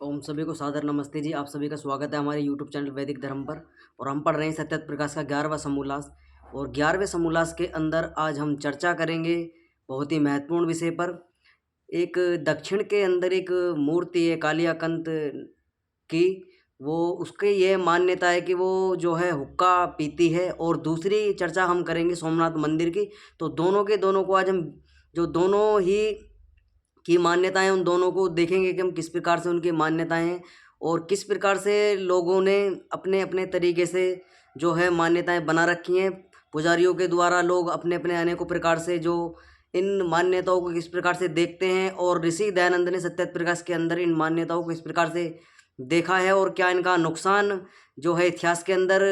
ओम सभी को सादर नमस्ते जी। आप सभी का स्वागत है हमारे यूट्यूब चैनल वैदिक धर्म पर। और हम पढ़ रहे हैं सत्यात प्रकाश का 11वां समोल्लास। और 11वें समोल्लास के अंदर आज हम चर्चा करेंगे बहुत ही महत्वपूर्ण विषय पर। एक दक्षिण के अंदर एक मूर्ति है कालियाकंत की। वो उसकी ये मान्यता है कि वो जो है हुक्का पीती है। और दूसरी चर्चा हम करेंगे सोमनाथ मंदिर की। तो दोनों के दोनों को आज हम जो दोनों ही की मान्यताएं उन दोनों को देखेंगे कि हम किस प्रकार से उनकी मान्यताएं हैं और किस प्रकार से लोगों ने अपने अपने तरीके से जो है मान्यताएं बना रखी हैं। पुजारियों के द्वारा लोग अपने अपने अनेकों प्रकार से जो इन मान्यताओं को किस प्रकार से देखते हैं और ऋषि दयानंद ने सत्यात प्रकाश के अंदर इन मान्यताओं को इस प्रकार से देखा है और क्या इनका नुकसान जो है इतिहास के अंदर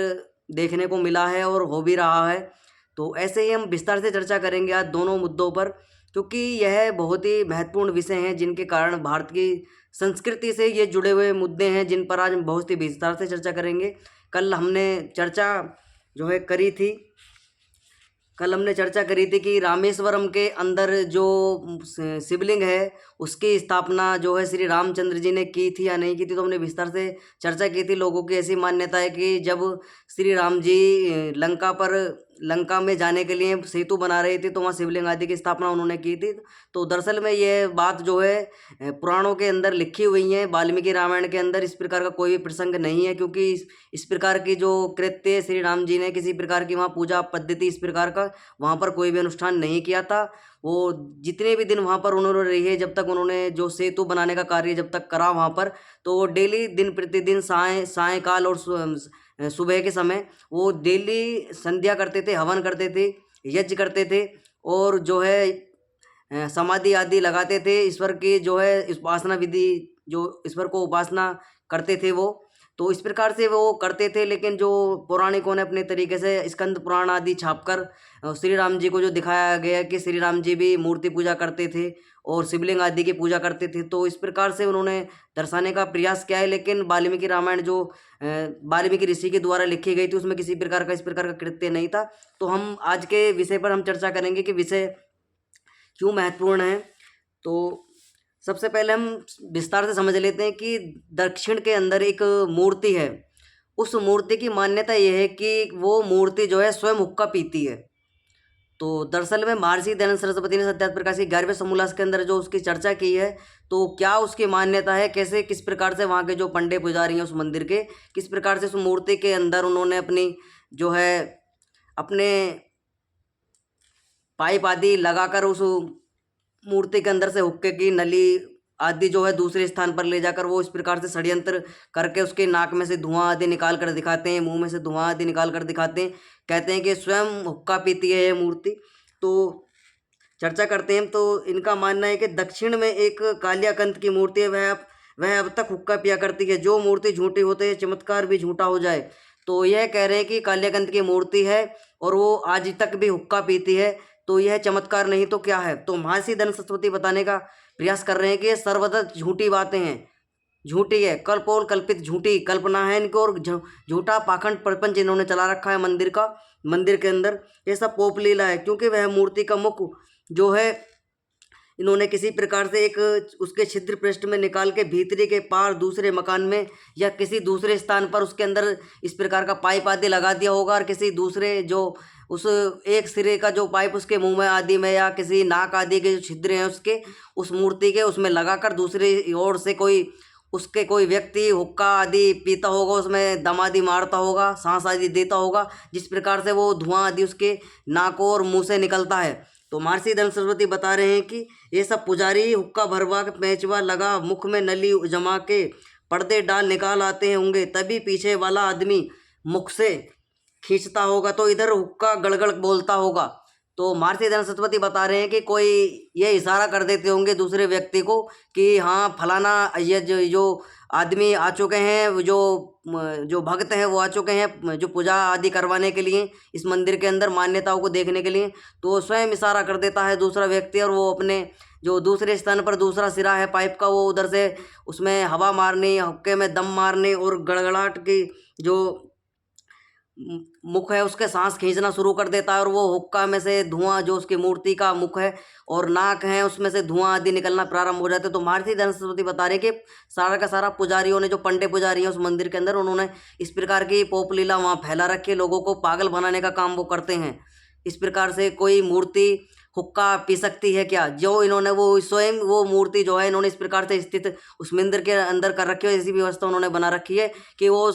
देखने को मिला है और हो भी रहा है। तो ऐसे ही हम विस्तार से चर्चा करेंगे आज दोनों मुद्दों पर, क्योंकि यह बहुत ही महत्वपूर्ण विषय हैं जिनके कारण भारत की संस्कृति से ये जुड़े हुए मुद्दे हैं जिन पर आज हम बहुत ही विस्तार से चर्चा करेंगे। कल हमने चर्चा जो है करी थी कल हमने चर्चा करी थी कि रामेश्वरम के अंदर जो शिवलिंग है उसकी स्थापना जो है श्री रामचंद्र जी ने की थी या नहीं की थी। तो हमने विस्तार से चर्चा की थी। लोगों की ऐसी मान्यता है कि जब श्री राम जी लंका में जाने के लिए सेतु बना रहे थे तो वहाँ शिवलिंग आदि की स्थापना उन्होंने की थी। तो दरअसल में ये बात जो है पुराणों के अंदर लिखी हुई है। वाल्मीकि रामायण के अंदर इस प्रकार का कोई भी प्रसंग नहीं है, क्योंकि इस प्रकार की जो कृत्य श्री राम जी ने किसी प्रकार की वहाँ पूजा पद्धति इस प्रकार का वहाँ पर कोई भी अनुष्ठान नहीं किया था। वो जितने भी दिन वहाँ पर उन्होंने रहे, जब तक उन्होंने जो सेतु बनाने का कार्य जब तक करा वहाँ पर, तो वो डेली दिन प्रतिदिन सायंकाल और सुबह के समय वो डेली संध्या करते थे, हवन करते थे, यज्ञ करते थे और जो है समाधि आदि लगाते थे। ईश्वर की जो है उपासना विधि, जो ईश्वर को उपासना करते थे वो, तो इस प्रकार से वो करते थे। लेकिन जो पौराणिकों ने अपने तरीके से स्कंद पुराण आदि छापकर श्री राम जी को जो दिखाया गया कि श्री राम जी भी मूर्ति पूजा करते थे और शिवलिंग आदि की पूजा करते थे, तो इस प्रकार से उन्होंने दर्शाने का प्रयास किया है। लेकिन वाल्मीकि रामायण जो वाल्मीकि ऋषि के द्वारा लिखी गई थी उसमें किसी प्रकार का इस प्रकार का कृत्य नहीं था। तो हम आज के विषय पर हम चर्चा करेंगे कि विषय क्यों महत्वपूर्ण है। तो सबसे पहले हम विस्तार से समझ लेते हैं कि दक्षिण के अंदर एक मूर्ति है। उस मूर्ति की मान्यता यह है कि वो मूर्ति जो है स्वयं हुक्का पीती है। तो दरअसल में महर्षि दयानंद सरस्वती ने सत्यात प्रकाश की 11वें समोल्लास के अंदर जो उसकी चर्चा की है, तो क्या उसकी मान्यता है, कैसे किस प्रकार से वहाँ के जो पंडे पुजारी हैं उस मंदिर के किस प्रकार से उस मूर्ति के अंदर उन्होंने अपनी जो है अपने पाइप आदि लगाकर उस मूर्ति के अंदर से हुक्के की नली आदि जो है दूसरे स्थान पर ले जाकर वो इस प्रकार से षड्यंत्र करके उसके नाक में से धुआं आदि निकाल कर दिखाते हैं, मुंह में से धुआं आदि निकाल कर दिखाते हैं। कहते हैं कि स्वयं हुक्का पीती है ये मूर्ति। तो चर्चा करते हैं। तो इनका मानना है कि दक्षिण में एक कालियाकंत की मूर्ति है, वह अब तक हुक्का पिया करती है। जो मूर्ति झूठी होती है, चमत्कार भी झूठा हो जाए। तो यह कह रहे हैं कि कालियाकंत की मूर्ति है और वो आज तक भी हुक्का पीती है, तो यह चमत्कार नहीं तो क्या है। तो महर्षि दयानंद सरस्वती बताने का प्रयास कर रहे हैं कि ये सर्वदा झूठी बातें हैं, झूठी है, कल्प और कल्पित झूठी कल्पना है इनको, और झूठा पाखंड प्रपंच इन्होंने चला रखा है मंदिर के अंदर। ये सब पोप लीला है, क्योंकि वह मूर्ति का मुख जो है इन्होंने किसी प्रकार से एक उसके छिद्र पृष्ठ में निकाल के भीतरी के पार दूसरे मकान में या किसी दूसरे स्थान पर उसके अंदर इस प्रकार का पाइप आदि लगा दिया होगा, और किसी दूसरे जो उस एक सिरे का जो पाइप उसके मुंह में आदि में या किसी नाक आदि के जो छिद्र हैं उसके उस मूर्ति के उसमें लगाकर दूसरी ओर से कोई व्यक्ति हुक्का आदि पीता होगा, उसमें दम आदि मारता होगा, सांस आदि देता होगा, जिस प्रकार से वो धुआं आदि उसके नाक और मुंह से निकलता है। तो महर्षि दयानंद सरस्वती बता रहे हैं कि ये सब पुजारी हुक्का भरवा के पेंचवा लगा मुख में नली जमा के पर्दे डाल निकाल आते होंगे, तभी पीछे वाला आदमी मुख से खींचता होगा तो इधर हुक्का गड़गड़ बोलता होगा। तो महर्षि दयानंद सरस्वती बता रहे हैं कि कोई ये इशारा कर देते होंगे दूसरे व्यक्ति को कि हाँ फलाना ये जो आदमी आ चुके हैं, जो भक्त हैं वो आ चुके हैं जो पूजा आदि करवाने के लिए इस मंदिर के अंदर मान्यताओं को देखने के लिए। तो स्वयं इशारा कर देता है दूसरा व्यक्ति, और वो अपने जो दूसरे स्थान पर दूसरा सिरा है पाइप का वो उधर से उसमें हवा मारने, हुक्के में दम मारने और गड़गड़ाहट की जो मुख है उसके सांस खींचना शुरू कर देता है और वो हुक्का में से धुआं, जो उसकी मूर्ति का मुख है और नाक है, उसमें से धुआं आदि निकलना प्रारंभ हो जाते हैं। तो महर्षि दयानंद सरस्वती बता रहे कि सारा का सारा पुजारियों ने, जो पंडे पुजारी हैं उस मंदिर के अंदर, उन्होंने इस प्रकार की पोप लीला वहाँ फैला रखी है, लोगों को पागल बनाने का काम वो करते हैं। इस प्रकार से कोई मूर्ति हुक्का पी सकती है क्या? जो इन्होंने वो स्वयं वो मूर्ति जो है इन्होंने इस प्रकार से स्थित उस मंदिर के अंदर कर रखी है, ऐसी व्यवस्था उन्होंने बना रखी है कि वो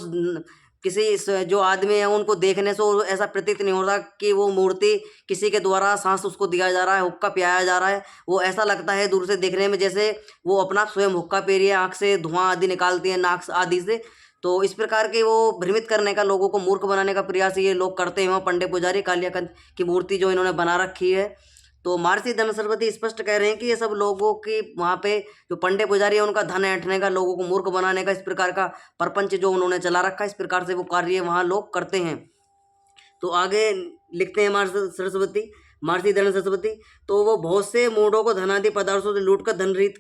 किसी जो आदमी है उनको देखने से वो ऐसा प्रतीत नहीं होता कि वो मूर्ति किसी के द्वारा सांस उसको दिया जा रहा है, हुक्का पियाया जा रहा है। वो ऐसा लगता है दूर से देखने में जैसे वो अपना स्वयं हुक्का पी रही है, आँख से धुआं आदि निकालती है, नाक आदि से। तो इस प्रकार के वो भ्रमित करने का, लोगों को मूर्ख बनाने का प्रयास ये लोग करते हैं। वहाँ पंडे पुजारी कालियाकंठ की मूर्ति जो इन्होंने बना रखी है। तो महर्षि दयानंद सरस्वती स्पष्ट कह रहे हैं कि ये सब लोगों की वहाँ पे जो पंडे पुजारी है उनका धन ऐंठने का, लोगों को मूर्ख बनाने का, इस प्रकार का प्रपंच जो उन्होंने चला रखा है, इस प्रकार से वो कार्य वहाँ लोग करते हैं। तो आगे लिखते हैं महर्षि दयानंद सरस्वती, तो वो बहुत से मूढ़ों को धनादि पदार्थों से लूट कर धनरहित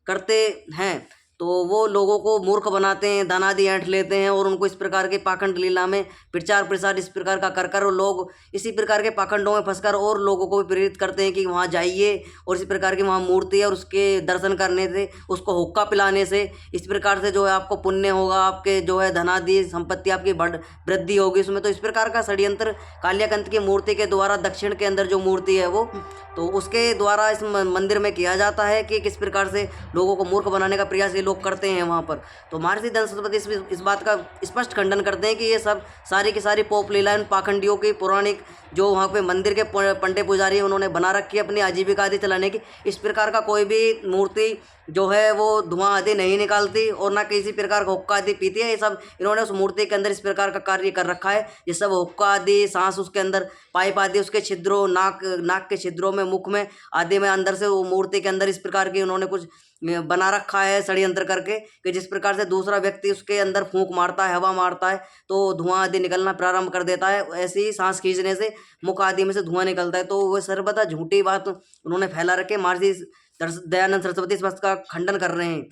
करते हैं। तो वो लोगों को मूर्ख बनाते हैं, धन आदि ऐंठ लेते हैं और उनको इस प्रकार के पाखंड लीला में प्रचार प्रसार इस प्रकार का कर कर लोग इसी प्रकार के पाखंडों में फंसकर और लोगों को भी प्रेरित करते हैं कि वहाँ जाइए और इसी प्रकार की वहाँ मूर्ति है और उसके दर्शन करने से, उसको हुक्का पिलाने से इस प्रकार से जो है आपको पुण्य होगा, आपके जो है धनादि संपत्ति आपकी बढ़ वृद्धि होगी उसमें। तो इस प्रकार का षड्यंत्र कालियाकंठ की मूर्ति के द्वारा, दक्षिण के अंदर जो मूर्ति है वो, तो उसके द्वारा इस मंदिर में किया जाता है कि किस प्रकार से लोगों को मूर्ख बनाने का प्रयास ये लोग करते हैं वहाँ पर। तो महर्षि दयानंद सरस्वती इस बात का स्पष्ट खंडन करते हैं कि ये सब सारी की सारी पोप लीला इन पाखंडियों की पौराणिक जो वहाँ पे मंदिर के पंडे पुजारी उन्होंने बना रखी है अपनी आजीविका आदि चलाने की। इस प्रकार का कोई भी मूर्ति जो है वो धुआं आदि नहीं निकालती और ना किसी प्रकार का हुक्का आदि पीती है। ये सब इन्होंने उस मूर्ति के अंदर इस प्रकार का कार्य कर रखा है। ये सब हुक्का आदि, सांस उसके अंदर, पाइप आदि उसके छिद्रों, नाक के छिद्रों में, मुख में आदि में, अंदर से वो मूर्ति के अंदर इस प्रकार की उन्होंने कुछ बना रखा है षड्यंत्र करके कि जिस प्रकार से दूसरा व्यक्ति उसके अंदर फूंक मारता है, हवा मारता है तो धुआं आदि निकलना प्रारंभ कर देता है। ऐसे ही सांस खींचने से मुख आदि में से धुआं निकलता है। तो वो सर्वथा झूठी बात उन्होंने फैला रखे। महर्षि दयानंद सरस्वती इस बात का खंडन कर रहे हैं।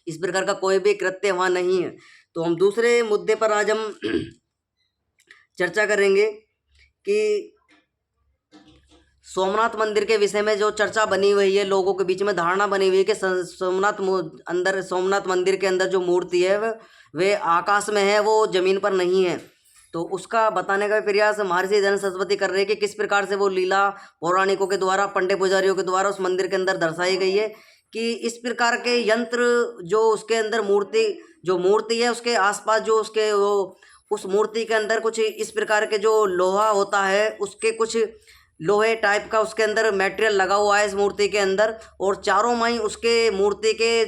इस प्रकार का कोई भी कृत्य वहाँ नहीं है। तो हम दूसरे मुद्दे पर आज हम चर्चा करेंगे कि सोमनाथ मंदिर के विषय में जो चर्चा बनी हुई है, लोगों के बीच में धारणा बनी हुई है कि सोमनाथ मंदिर के अंदर जो मूर्ति है वे आकाश में है, वो जमीन पर नहीं है। तो उसका बताने का प्रयास महर्षि दयानंद सरस्वती कर रहे हैं कि किस प्रकार से वो लीला पौराणिकों के द्वारा, पंडे पुजारियों के द्वारा उस मंदिर के अंदर दर्शाई गई है कि इस प्रकार के यंत्र जो उसके अंदर मूर्ति है उसके आसपास जो उसके वो उस मूर्ति के अंदर कुछ इस प्रकार के जो लोहा होता है, उसके कुछ लोहे टाइप का उसके अंदर मटेरियल लगा हुआ है इस मूर्ति के अंदर, और चारों माई उसके मूर्ति के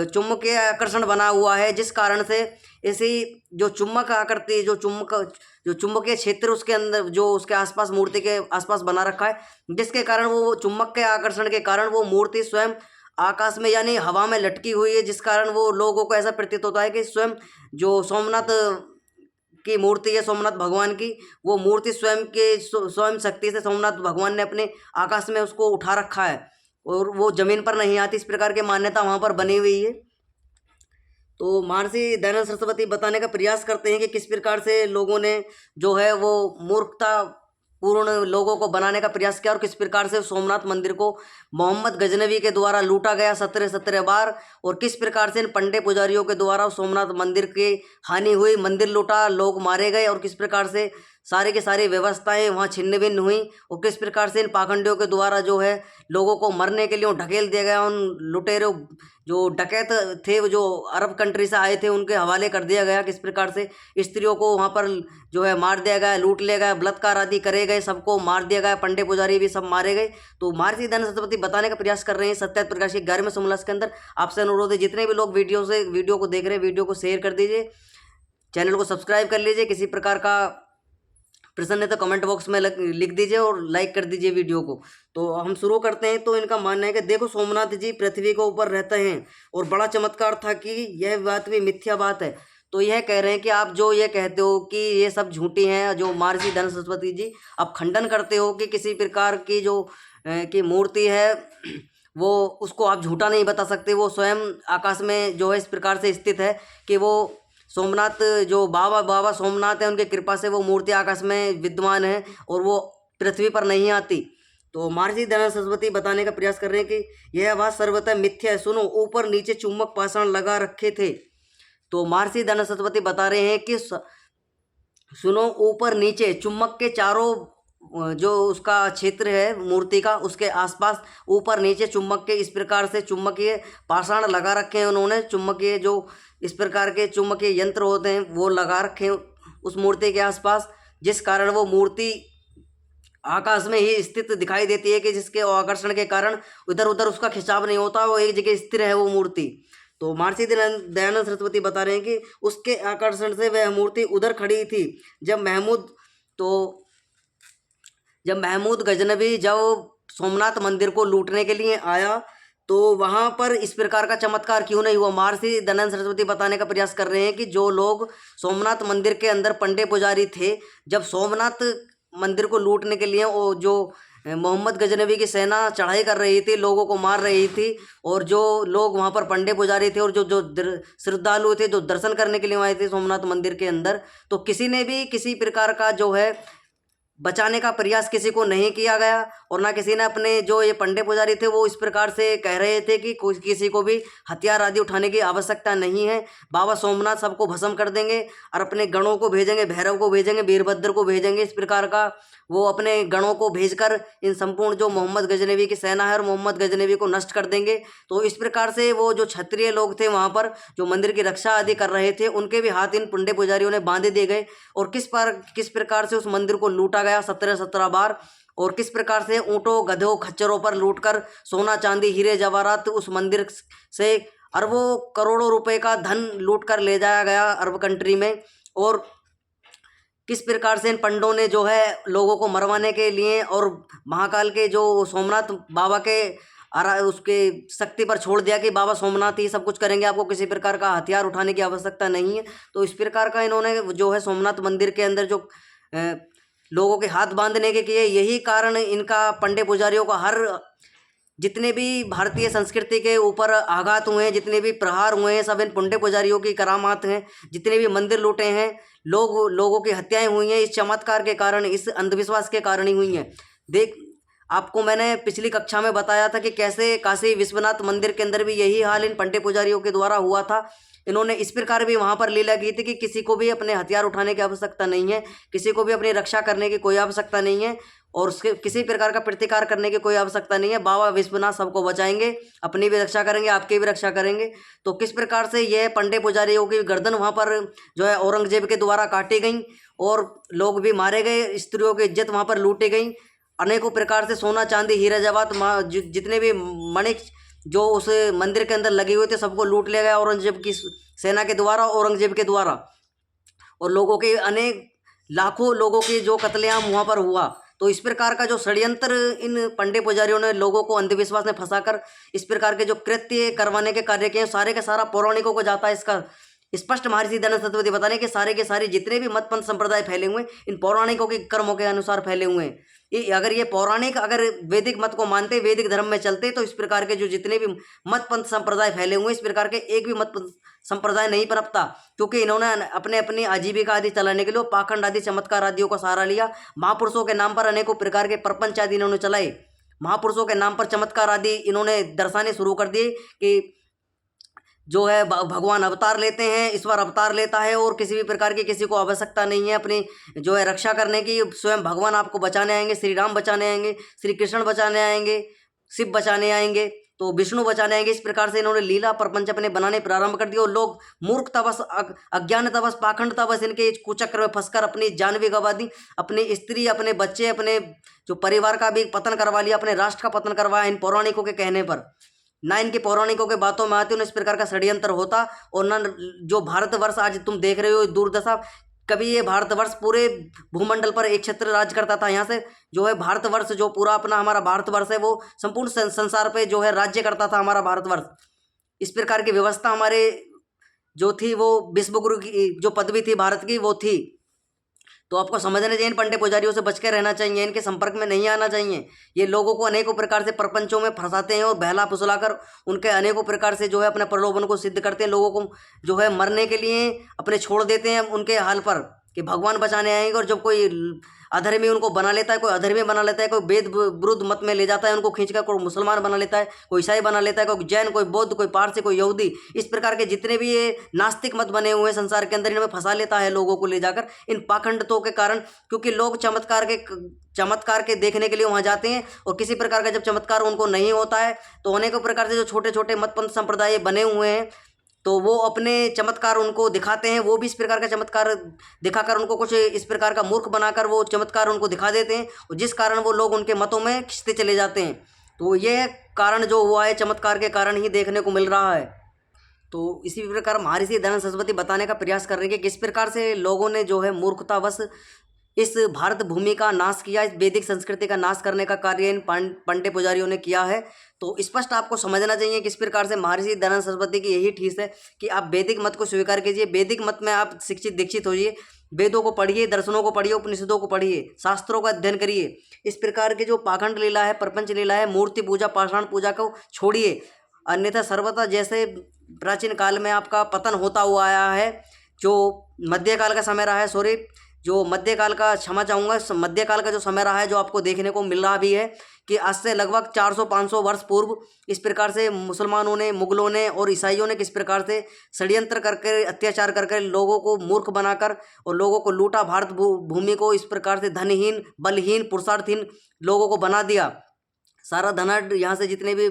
चुम्बकीय आकर्षण बना हुआ है, जिस कारण से इसी जो चुम्बक आकृति जो चुम्बकीय क्षेत्र उसके अंदर जो उसके आसपास मूर्ति के आसपास बना रखा है, जिसके कारण वो चुम्बक के आकर्षण के कारण वो मूर्ति स्वयं आकाश में यानी हवा में लटकी हुई है, जिस कारण वो लोगों को ऐसा प्रतीत होता है कि स्वयं जो सोमनाथ की मूर्ति है, सोमनाथ भगवान की, वो मूर्ति स्वयं शक्ति से सोमनाथ भगवान ने अपने आकाश में उसको उठा रखा है और वो जमीन पर नहीं आती। इस प्रकार की मान्यता वहाँ पर बनी हुई है। तो महर्षि दयानंद सरस्वती बताने का प्रयास करते हैं कि किस प्रकार से लोगों ने जो है वो मूर्खता पूर्ण लोगों को बनाने का प्रयास किया और किस प्रकार से सोमनाथ मंदिर को मोहम्मद गजनवी के द्वारा लूटा गया 17 बार, और किस प्रकार से इन पंडे पुजारियों के द्वारा सोमनाथ मंदिर की हानि हुई, मंदिर लूटा, लोग मारे गए, और किस प्रकार से सारी की सारी व्यवस्थाएं वहाँ छिन्न भिन्न हुई, और किस प्रकार से इन पाखंडियों के द्वारा जो है लोगों को मरने के लिए ढकेल दिया गया। उन लुटेरों जो डकैत थे, जो अरब कंट्री से आए थे, उनके हवाले कर दिया गया। किस प्रकार से स्त्रियों को वहाँ पर जो है मार दिया गया, लूट लिया गया, बलात्कार आदि करे गए, सबको मार दिया गया, पंडे पुजारी भी सब मारे गए। तो महर्षि दयानंद सरस्वती बताने का प्रयास कर रहे हैं सत्यार्थ प्रकाश के 11वें समोल्लास के अंदर। आपसे अनुरोध है, जितने भी लोग वीडियो को देख रहे हैं, वीडियो को शेयर कर दीजिए, चैनल को सब्सक्राइब कर लीजिए। किसी प्रकार का प्रश्न है तो कमेंट बॉक्स में लिख दीजिए और लाइक कर दीजिए वीडियो को। तो हम शुरू करते हैं। तो इनका मानना है कि देखो, सोमनाथ जी पृथ्वी के ऊपर रहते हैं, और बड़ा चमत्कार था कि यह बात भी मिथ्या बात है। तो यह कह रहे हैं कि आप जो ये कहते हो कि ये सब झूठी हैं, जो महर्षि दयानंद सरस्वती जी आप खंडन करते हो कि किसी प्रकार की जो की मूर्ति है वो उसको आप झूठा नहीं बता सकते। वो स्वयं आकाश में जो है इस प्रकार से स्थित है कि वो सोमनाथ जो बाबा सोमनाथ हैं उनके कृपा से वो मूर्ति आकाश में विद्यमान है और वो पृथ्वी पर नहीं आती। तो महर्षि दयानंद सरस्वती बताने का प्रयास कर रहे हैं कि यह बात सर्वतः मिथ्या है। सुनो, ऊपर नीचे चुंबक पाषाण लगा रखे थे। तो महर्षि दयानंद सरस्वती बता रहे हैं कि सुनो, ऊपर नीचे चुंबक के चारों जो उसका क्षेत्र है मूर्ति का, उसके आसपास ऊपर नीचे चुंबक के इस प्रकार से चुंबकीय पाषाण लगा रखे हैं उन्होंने। चुंबकीय जो इस प्रकार के चुंबकीय यंत्र होते हैं वो लगा रखे हैं उस मूर्ति के आसपास, जिस कारण वो मूर्ति आकाश में ही स्थित दिखाई देती है, कि जिसके आकर्षण के कारण इधर उधर उसका खिंचाव नहीं होता, वो एक जगह स्थिर है वो मूर्ति। तो महर्षि दयानंद सरस्वती बता रहे हैं कि उसके आकर्षण से वह मूर्ति उधर खड़ी थी। जब महमूद गजनबी जब सोमनाथ मंदिर को लूटने के लिए आया तो वहाँ पर इस प्रकार का चमत्कार क्यों नहीं हुआ। महर्षि दयानंद सरस्वती बताने का प्रयास कर रहे हैं कि जो लोग सोमनाथ मंदिर के अंदर पंडे पुजारी थे, जब सोमनाथ मंदिर को लूटने के लिए वो जो मोहम्मद गजनबी की सेना चढ़ाई कर रही थी, लोगों को मार रही थी, और जो लोग वहाँ पर पंडे पुजारी थे और जो जो श्रद्धालु थे जो दर्शन करने के लिए आए थे सोमनाथ मंदिर के अंदर, तो किसी ने भी किसी प्रकार का जो है बचाने का प्रयास किसी को नहीं किया गया। और ना किसी ने अपने जो ये पंडे पुजारी थे वो इस प्रकार से कह रहे थे कि किसी को भी हथियार आदि उठाने की आवश्यकता नहीं है, बाबा सोमनाथ सबको भस्म कर देंगे और अपने गणों को भेजेंगे, भैरव को भेजेंगे, वीरभद्र को भेजेंगे। इस प्रकार का वो अपने गणों को भेजकर इन संपूर्ण जो मोहम्मद गजनबी की सेना है और मोहम्मद गजनबी को नष्ट कर देंगे। तो इस प्रकार से वो जो क्षत्रिय लोग थे वहाँ पर जो मंदिर की रक्षा आदि कर रहे थे, उनके भी हाथ इन पंडे पुजारियों ने बांधे दिए गए। और किस प्रकार से उस मंदिर को लूटा गया 17 बार, और किस प्रकार से ऊँटों गधों खच्चरों पर लूटकर सोना चांदी हीरे जवाहरात उस मंदिर से अरबों करोड़ों रुपए का धन लूट कर ले जाया गया अरब कंट्री में। और किस प्रकार से इन पंडों ने जो है लोगों को मरवाने के लिए और महाकाल के जो सोमनाथ बाबा के उसके शक्ति पर छोड़ दिया कि बाबा सोमनाथ ही सब कुछ करेंगे, आपको किसी प्रकार का हथियार उठाने की आवश्यकता नहीं है। तो इस प्रकार का इन्होंने जो है सोमनाथ मंदिर के अंदर जो लोगों के हाथ बांधने के किए, यही कारण इनका पंडे पुजारियों का हर जितने भी भारतीय संस्कृति के ऊपर आघात हुए हैं, जितने भी प्रहार हुए हैं, सब इन पंडे पुजारियों की करामात हैं। जितने भी मंदिर लूटे हैं, लोगों की हत्याएं हुई हैं, इस चमत्कार के कारण, इस अंधविश्वास के कारण ही हुई हैं। आपको मैंने पिछली कक्षा में बताया था कि कैसे काशी विश्वनाथ मंदिर के अंदर भी यही हाल इन पंडे पुजारियों के द्वारा हुआ था। इन्होंने इस प्रकार भी वहाँ पर लीला की थी कि किसी को भी अपने हथियार उठाने की आवश्यकता नहीं है, किसी को भी अपनी रक्षा करने की कोई आवश्यकता नहीं है, और उसके किसी प्रकार का प्रतिकार करने की कोई आवश्यकता नहीं है। बाबा विश्वनाथ सबको बचाएंगे, अपनी भी रक्षा करेंगे, आपकी भी रक्षा करेंगे। तो किस प्रकार से यह पंडे पुजारियों की गर्दन वहाँ पर जो है औरंगजेब के द्वारा काटी गई और लोग भी मारे गए, स्त्रियों की इज्जत वहाँ पर लूटी गई, अनेकों प्रकार से सोना चांदी हीरा जवाहरात जितने भी मणिक जो उस मंदिर के अंदर लगे हुए थे सबको लूट लिया गया औरंगजेब की सेना के द्वारा, औरंगजेब के द्वारा। और लोगों के अनेक लाखों लोगों की जो कत्लेआम वहाँ पर हुआ। तो इस प्रकार का जो षड्यंत्र इन पंडे पुजारियों ने लोगों को अंधविश्वास में फंसाकर इस प्रकार के जो कृत्य करवाने के कार्य किए, सारे के सारा पौराणिकों को जाता है। इसका स्पष्ट महर्षि दयानंद सरस्वती बताने के सारे के सारे जितने भी मत पंथ संप्रदाय फैले हुए इन पौराणिकों के कर्मों के अनुसार फैले हुए हैं। ये पौराणिक अगर वैदिक मत को मानते, वैदिक धर्म में चलते, तो इस प्रकार के जो जितने भी मत पंथ संप्रदाय फैले हुए इस प्रकार के एक भी मत पंथ संप्रदाय नहीं पनपता, क्योंकि इन्होंने अपनी आजीविका आदि चलाने के लिए पाखंड आदि चमत्कार आदियों का सहारा लिया। महापुरुषों के नाम पर अनेकों प्रकार के प्रपंच आदि इन्होंने चलाए, महापुरुषों के नाम पर चमत्कार आदि इन्होंने दर्शाने शुरू कर दिए कि जो है भगवान अवतार लेते हैं, ईश्वर अवतार लेता है और किसी भी प्रकार की किसी को आवश्यकता नहीं है अपनी जो है रक्षा करने की। स्वयं भगवान आपको बचाने आएंगे, श्री राम बचाने आएंगे, श्री कृष्ण बचाने आएंगे, शिव बचाने आएंगे, तो विष्णु बचाने आएंगे। इस प्रकार से इन्होंने लीला प्रपंच अपने बनाने प्रारंभ कर दिए और लोग मूर्खतावश, अज्ञानतावश, पाखंडतावश इनके कुचक्र में फंसकर अपनी जान भी गंवा दी, अपनी स्त्री, अपने बच्चे, अपने जो परिवार का भी पतन करवा लिया, अपने राष्ट्र का पतन करवाया इन पौराणिकों के कहने पर। ना इनके पौराणिकों के बातों में आते, उन्हें इस प्रकार का षड्यंत्र होता। और ना जो भारतवर्ष आज तुम देख रहे हो दुर्दशा, कभी ये भारतवर्ष पूरे भूमंडल पर एक क्षेत्र राज करता था। यहाँ से जो है भारतवर्ष जो पूरा अपना हमारा भारतवर्ष है वो संपूर्ण संसार पे जो है राज्य करता था हमारा भारतवर्ष। इस प्रकार की व्यवस्था हमारे जो थी वो विश्वगुरु की जो पदवी थी भारत की वो थी। तो आपको समझना चाहिए इन पंडे पुजारियों से बच के रहना चाहिए, इनके संपर्क में नहीं आना चाहिए। ये लोगों को अनेकों प्रकार से प्रपंचों में फंसाते हैं और बहला फुसलाकर उनके अनेकों प्रकार से जो है अपने प्रलोभन को सिद्ध करते हैं। लोगों को जो है मरने के लिए अपने छोड़ देते हैं उनके हाल पर कि भगवान बचाने आएंगे। और जब कोई अधर्मी उनको बना लेता है, कोई अधर्मी बना लेता है, कोई वेद विरुद्ध मत में ले जाता है उनको खींचकर, कोई मुसलमान बना लेता है, कोई ईसाई बना लेता है, कोई जैन, कोई बौद्ध, कोई पारसी, कोई यहूदी, इस प्रकार के जितने भी ये नास्तिक मत बने हुए हैं संसार के अंदर, इनमें फंसा लेता है लोगों को ले जाकर इन पाखंडतों के कारण। क्योंकि लोग चमत्कार के देखने के लिए वहाँ जाते हैं और किसी प्रकार का जब चमत्कार उनको नहीं होता है तो अनेकों प्रकार से जो छोटे छोटे मत पंथ संप्रदाय बने हुए हैं तो वो अपने चमत्कार उनको दिखाते हैं। वो भी इस प्रकार का चमत्कार दिखाकर उनको कुछ इस प्रकार का मूर्ख बनाकर वो चमत्कार उनको दिखा देते हैं और जिस कारण वो लोग उनके मतों में खिंचते चले जाते हैं। तो ये कारण जो हुआ है चमत्कार के कारण ही देखने को मिल रहा है। तो इसी प्रकार महर्षि दयानंद सरस्वती बताने का प्रयास कर रहे हैं कि किस प्रकार से लोगों ने जो है मूर्खतावश इस भारत भूमि का नाश किया, इस वैदिक संस्कृति का नाश करने का कार्य इन पंडे पुजारियों ने किया है। तो स्पष्ट आपको समझना चाहिए किस प्रकार से महर्षि दयानंद सरस्वती की यही ठीस है कि आप वैदिक मत को स्वीकार कीजिए, वैदिक मत में आप शिक्षित दीक्षित होइए, वेदों को पढ़िए, दर्शनों को पढ़िए, उपनिषदों को पढ़िए, शास्त्रों का अध्ययन करिए। इस प्रकार के जो पाखंड लीला है, प्रपंच लीला है, मूर्ति पूजा, पाषाण पूजा को छोड़िए, अन्यथा सर्वथा जैसे प्राचीन काल में आपका पतन होता हुआ आया है, जो मध्यकाल का समय रहा है, जो मध्यकाल का, क्षमा चाहूँगा, मध्यकाल का जो समय रहा है जो आपको देखने को मिल रहा भी है कि आज से लगभग 400-500 वर्ष पूर्व इस प्रकार से मुसलमानों ने, मुगलों ने और ईसाइयों ने किस प्रकार से षड्यंत्र करके, अत्याचार करके लोगों को मूर्ख बनाकर और लोगों को लूटा, भारत भूमि को इस प्रकार से धनहीन, बलहीन, पुरुषार्थहीन लोगों को बना दिया। सारा धनाढ़ यहाँ से जितने भी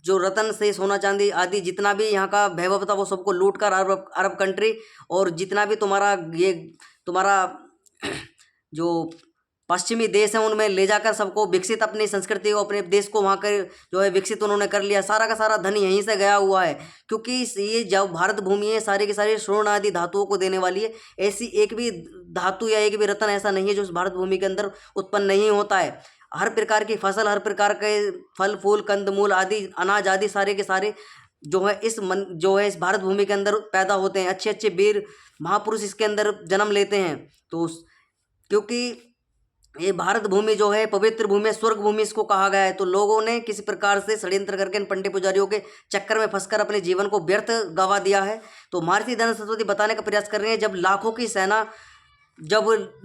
जो रतन से सोना चांदी आदि जितना भी यहाँ का वैभव था वो सबको लूट कर अरब कंट्री और जितना भी तुम्हारा जो पश्चिमी देश है उनमें ले जाकर सबको विकसित, अपनी संस्कृति को, अपने देश को वहाँ कर जो है विकसित उन्होंने कर लिया। सारा का सारा धन यहीं से गया हुआ है क्योंकि ये जब भारत भूमि है सारी की सारी स्वर्ण आदि धातुओं को देने वाली है। ऐसी एक भी धातु या एक भी रत्न ऐसा नहीं है जो उस भारत भूमि के अंदर उत्पन्न नहीं होता है। हर प्रकार की फसल, हर प्रकार के फल फूल, कंदमूल आदि, अनाज आदि सारे के सारे जो है इस भारत भूमि के अंदर पैदा होते हैं। अच्छे अच्छे वीर महापुरुष इसके अंदर जन्म लेते हैं। तो क्योंकि ये भारत भूमि जो है पवित्र भूमि, स्वर्ग भूमि इसको कहा गया है, तो लोगों ने किसी प्रकार से षड्यंत्र करके इन पंडे पुजारियों के चक्कर में फंसकर अपने जीवन को व्यर्थ गवा दिया है। तो महर्षि दयानंद सरस्वती बताने का प्रयास कर रहे हैं जब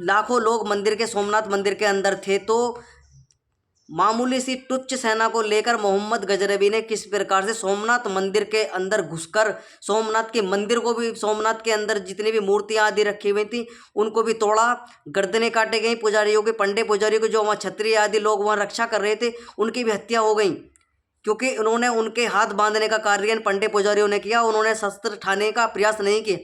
लाखों लोग मंदिर के, सोमनाथ मंदिर के अंदर थे तो मामूली सी तुच्छ सेना को लेकर मोहम्मद गजनबी ने किस प्रकार से सोमनाथ मंदिर के अंदर घुसकर सोमनाथ के मंदिर को भी, सोमनाथ के अंदर जितनी भी मूर्तियां आदि रखी हुई थी उनको भी तोड़ा, गर्दनें काटे गई पुजारियों के, पंडे पुजारियों के, जो वहाँ क्षत्रिय आदि लोग वहाँ रक्षा कर रहे थे उनकी भी हत्या हो गई क्योंकि उन्होंने उनके हाथ बांधने का कार्य इन पंडे पुजारियों ने किया। उन्होंने शस्त्र ठाने का प्रयास नहीं किया।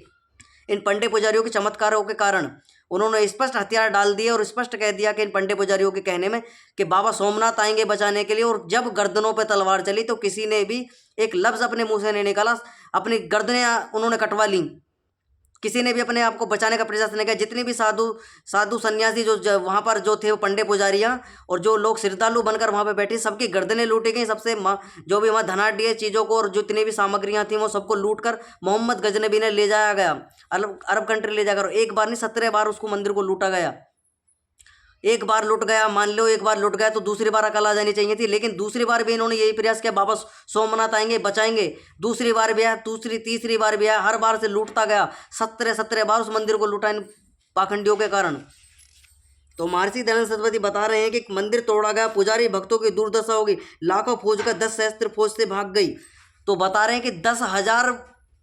इन पंडे पुजारियों के चमत्कारों के कारण उन्होंने स्पष्ट हथियार डाल दिए और स्पष्ट कह दिया कि इन पंडे पुजारियों के कहने में कि बाबा सोमनाथ आएंगे बचाने के लिए। और जब गर्दनों पर तलवार चली तो किसी ने भी एक लफ्ज़ अपने मुंह से नहीं निकाला, अपनी गर्दनें उन्होंने कटवा ली। किसी ने भी अपने आप को बचाने का प्रयास नहीं किया। जितने भी साधु सन्यासी जो वहाँ पर जो थे वो पंडे पुजारियाँ और जो लोग श्रद्धालु बनकर वहाँ पे बैठे, सबकी गर्दनें लूटी गई। सबसे जो भी वहाँ धनाढ़ चीज़ों को और जितनी भी सामग्रियाँ थी वो सबको लूट कर मोहम्मद गजनबी ने ले जाया गया, अरब कंट्री ले जाकर। एक बार नहीं 17 बार उसको मंदिर को लूटा गया। एक बार लुट गया, मान लो एक बार लुट गया तो दूसरी बार अकल आ जानी चाहिए थी, लेकिन दूसरी बार भी इन्होंने यही प्रयास किया, बाबा सोमनाथ आएंगे बचाएंगे। दूसरी बार भी आया, तीसरी बार भी आया, हर बार से लूटता गया। 17 बार उस मंदिर को लूटा इन पाखंडियों के कारण। तो महर्षि दयानंद सरस्वती बता रहे हैं कि मंदिर तोड़ा गया, पुजारी भक्तों की दुर्दशा होगी, लाखों फौज का 10 सहस्त्र फौज से भाग गई। तो बता रहे हैं कि 10,000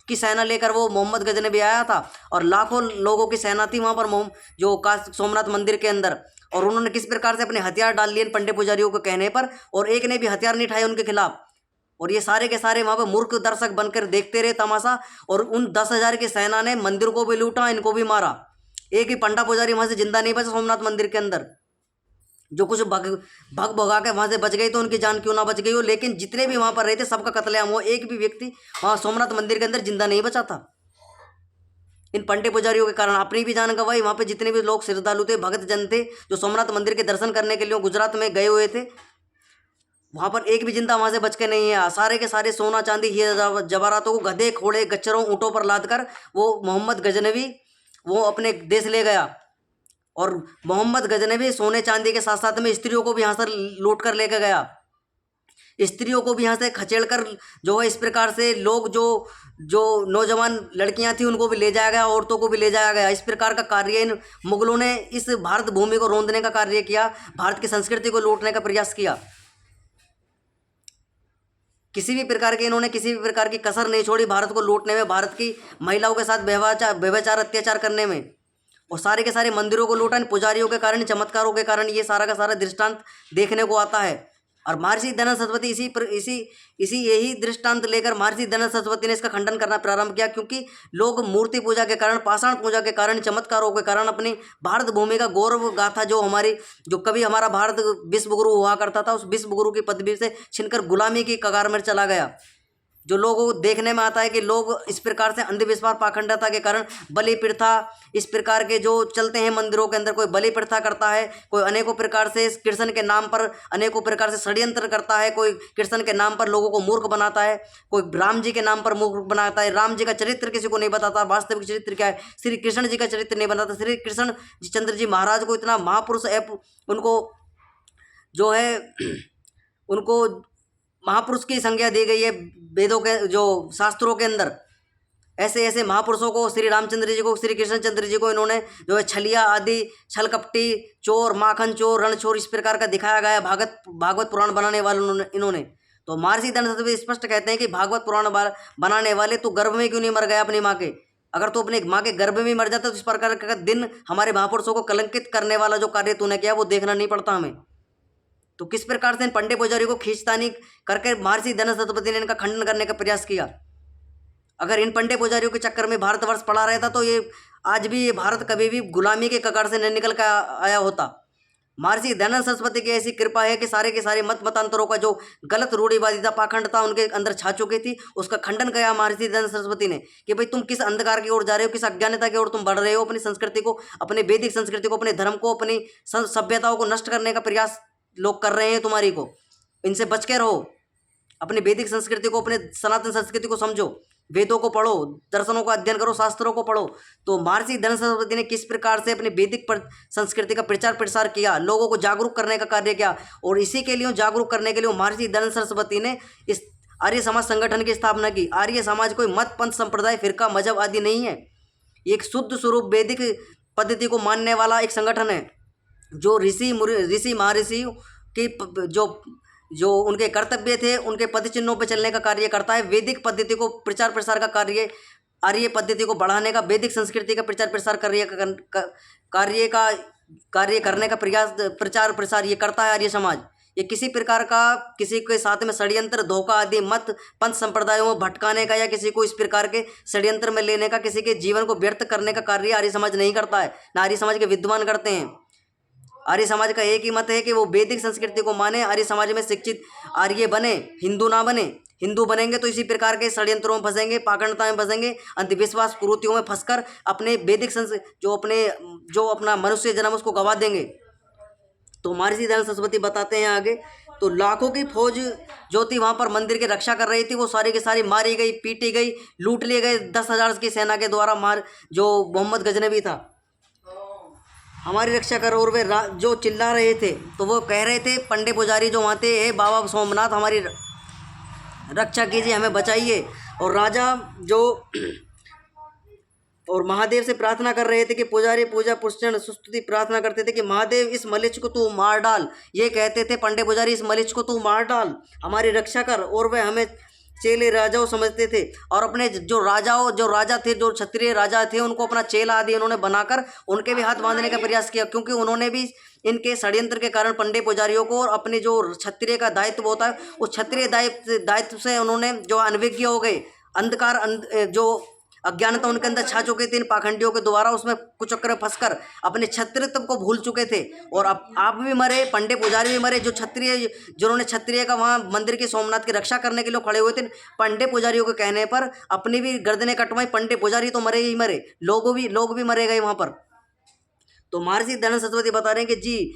की सेना लेकर वो मोहम्मद गजनबी आया था और लाखों लोगों की सेना थी वहाँ पर जो सोमनाथ मंदिर के अंदर। और उन्होंने किस प्रकार से अपने हथियार डाल लिए पंडे पुजारियों के कहने पर, और एक ने भी हथियार नहीं उठाए उनके खिलाफ। और ये सारे के सारे वहाँ पर मूर्ख दर्शक बनकर देखते रहे तमाशा। और उन 10,000 की सेना ने मंदिर को भी लूटा, इनको भी मारा। एक ही पंडा पुजारी वहाँ से जिंदा नहीं बचा सोमनाथ मंदिर के अंदर। जो कुछ भगा के वहाँ से बच गई तो उनकी जान क्यों ना बच गई हो, लेकिन जितने भी वहाँ पर रहे थे सबका कत्लेआम हुआ। एक भी व्यक्ति वहाँ सोमनाथ मंदिर के अंदर जिंदा नहीं बचा था। इन पंडे पुजारियों के कारण अपनी भी जान गंवाई। वहाँ पे जितने भी लोग श्रद्धालु थे, भगत जन थे, जो सोमनाथ मंदिर के दर्शन करने के लिए गुजरात में गए हुए थे, वहाँ पर एक भी जिंदा वहाँ से बच के नहीं है। सारे के सारे सोना चांदी हीरा जवाहरातों को गधे घोड़े गच्चरों ऊँटों पर लाद कर वो मोहम्मद गजनवी वो अपने देश ले गया। और मोहम्मद गजनवी सोने चांदी के साथ साथ में स्त्रियों को भी यहाँ से लूट कर लेकर गया, स्त्रियों को भी यहाँ से खचेड़ कर जो है इस प्रकार से लोग जो जो नौजवान लड़कियां थी उनको भी ले जाया गया, औरतों को भी ले जाया गया। इस प्रकार का कार्य इन मुगलों ने इस भारत भूमि को रौंदने का कार्य किया, भारत की संस्कृति को लूटने का प्रयास किया। किसी भी प्रकार के इन्होंने किसी भी प्रकार की कसर नहीं छोड़ी भारत को लूटने में, भारत की महिलाओं के साथ व्यभिचार अत्याचार करने में, और सारे के सारे मंदिरों को लूटा इन पुजारियों के कारण, चमत्कारों के कारण। ये सारा का सारा दृष्टांत देखने को आता है। और महर्षि दयानंद सरस्वती इसी यही दृष्टांत लेकर महर्षि दयानंद सरस्वती ने इसका खंडन करना प्रारंभ किया, क्योंकि लोग मूर्ति पूजा के कारण, पाषाण पूजा के कारण, चमत्कारों के कारण अपनी भारत भूमि का गौरव गाथा जो कभी हमारा भारत विश्व गुरु हुआ करता था, उस विश्व गुरु की पदवी से छिनकर गुलामी की कगार में चला गया। जो लोगों को देखने में आता है कि लोग इस प्रकार से अंधविश्वास पाखंडता के कारण बलि प्रथा इस प्रकार के जो चलते हैं मंदिरों के अंदर, कोई बलि प्रथा करता है, कोई अनेकों प्रकार से कृष्ण के नाम पर अनेकों प्रकार से षड्यंत्र करता है, कोई कृष्ण के नाम पर लोगों को मूर्ख बनाता है, कोई राम जी के नाम पर मूर्ख बनाता है। राम जी का चरित्र किसी को नहीं बताता, वास्तविक चरित्र क्या है, श्री कृष्ण जी का चरित्र नहीं बताता। श्री कृष्ण चंद्र जी महाराज को इतना महापुरुष उनको जो है उनको महापुरुष की संज्ञा दी गई है वेदों के जो शास्त्रों के अंदर। ऐसे ऐसे महापुरुषों को, श्री रामचंद्र जी को, श्री कृष्णचंद्र जी को इन्होंने जो है छलिया आदि, छल कपटी, चोर, माखन चोर, रणछोर इस प्रकार का दिखाया गया भागवत पुराण बनाने वाले इन्होंने। तो महर्षि दयानंद सरस्वती स्पष्ट कहते हैं कि भागवत पुराण बनाने वाले, तू गर्भ में क्यों नहीं मर गया अपनी माँ के? अगर तू अपनी माँ के गर्भ में मर जाता तो इस प्रकार का दिन हमारे महापुरुषों को कलंकित करने वाला जो कार्य तूने किया वो देखना नहीं पड़ता हमें। तो किस प्रकार से इन पंडे पुजारी को खींचतानी करके महर्षि दयानंद सरस्वती ने इनका खंडन करने का प्रयास किया। अगर इन पंडे पुजारियों के चक्कर में भारतवर्ष पड़ा रहता तो ये आज भी ये भारत कभी भी गुलामी के कगार से नहीं निकल कर आया होता। महर्षि दयानंद सरस्वती की ऐसी कृपा है कि सारे के सारे मतांतरों का जो गलत रूढ़िवादिता पाखंडता उनके अंदर छा चुकी थी, उसका खंडन किया महर्षि दयानंद सरस्वती ने कि भाई तुम किस अंधकार की ओर जा रहे हो, किस अज्ञानता की ओर तुम बढ़ रहे हो। अपनी संस्कृति को, अपने वैदिक संस्कृति को, अपने धर्म को, अपनी सभ्यताओं को नष्ट करने का प्रयास लोग कर रहे हैं तुम्हारी को। इनसे बच के रहो, अपनी वैदिक संस्कृति को, अपने सनातन संस्कृति को समझो, वेदों को पढ़ो, दर्शनों का अध्ययन करो, शास्त्रों को पढ़ो। तो महर्षि दयानंद सरस्वती ने किस प्रकार से अपनी वैदिक संस्कृति का प्रचार प्रसार किया, लोगों को जागरूक करने का कार्य किया। और इसी के लिए, जागरूक करने के लिए महर्षि दयानंद सरस्वती ने इस आर्य समाज संगठन की स्थापना की। आर्य समाज कोई मत, पंथ, संप्रदाय, फिरका, मजहब आदि नहीं है। एक शुद्ध स्वरूप वैदिक पद्धति को मानने वाला एक संगठन है, जो ऋषि महर्षि की जो उनके कर्तव्य थे, उनके पद चिन्हों पर चलने का कार्य करता है। वैदिक पद्धति को प्रचार प्रसार का कार्य, आर्य पद्धति को बढ़ाने का, वैदिक संस्कृति का प्रचार प्रसार कार्य करने का प्रचार प्रसार ये करता है आर्य समाज। ये किसी प्रकार का किसी के साथ में षड्यंत्र, धोखा आदि, मत, पंथ, संप्रदायों में भटकाने का या किसी को इस प्रकार के षड्यंत्र में लेने का, किसी के जीवन को व्यर्थ करने का कार्य आर्य समाज नहीं करता है, ना आर्य समाज के विद्वान करते हैं। आर्य समाज का एक ही मत है कि वो वैदिक संस्कृति को माने, आर्य समाज में शिक्षित आर्य बने, हिंदू ना बने। हिंदू बनेंगे तो इसी प्रकार के षड्यंत्रों में फंसेंगे, पाखंडता में फंसेंगे, अंधविश्वास कुरीतियों में फंसकर अपने वैदिक जो अपना मनुष्य जन्म उसको गवा देंगे। तो महर्षि दयानंद सरस्वती बताते हैं आगे, तो लाखों की फौज जो थी वहाँ पर मंदिर की रक्षा कर रही थी, वो सारी की सारी मारी गई, पीटी गई, लूट लिए गए 10,000 की सेना के द्वारा। जो मोहम्मद गजनवी था, हमारी रक्षा करो, और वे जो चिल्ला रहे थे तो वो कह रहे थे पंडे पुजारी जो वहाँ थे, हे बाबा सोमनाथ हमारी रक्षा कीजिए, हमें बचाइए। और राजा जो और महादेव से प्रार्थना कर रहे थे कि पुजारी पूजा पुष्टन सुस्तुति प्रार्थना करते थे कि महादेव इस मलिच्छ को तू मार डाल। ये कहते थे पंडे पुजारी, इस मलिच्छ को तू मार डाल, हमारी रक्षा कर। और वे हमें चेले राजाओं समझते थे, और अपने जो राजा थे, जो क्षत्रिय राजा थे, उनको अपना चेला आदि उन्होंने बनाकर उनके भी हाथ बांधने का प्रयास किया, क्योंकि उन्होंने भी इनके षड्यंत्र के कारण पंडे पुजारियों को और अपने जो क्षत्रिय का दायित्व होता है उस क्षत्रिय दायित्व से उन्होंने जो अनभिज्ञ हो गए, अंधकार जो अज्ञानता उनके अंदर छा चुके थे इन पाखंडियों के द्वारा, उसमें कुचक्कर में फंसकर अपने क्षत्रियत्व को भूल चुके थे। और अब आप भी मरे, पंडे पुजारी भी मरे, जो क्षत्रिय जिन्होंने क्षत्रिय का वहाँ मंदिर के सोमनाथ की रक्षा करने के लिए खड़े हुए थे, पंडे पुजारियों के कहने पर अपनी भी गर्दनें कटवाई। पंडे पुजारी तो मरे ही मरे, लोग भी मरे गए वहाँ पर। तो महर्षि दयानंद सरस्वती बता रहे हैं कि जी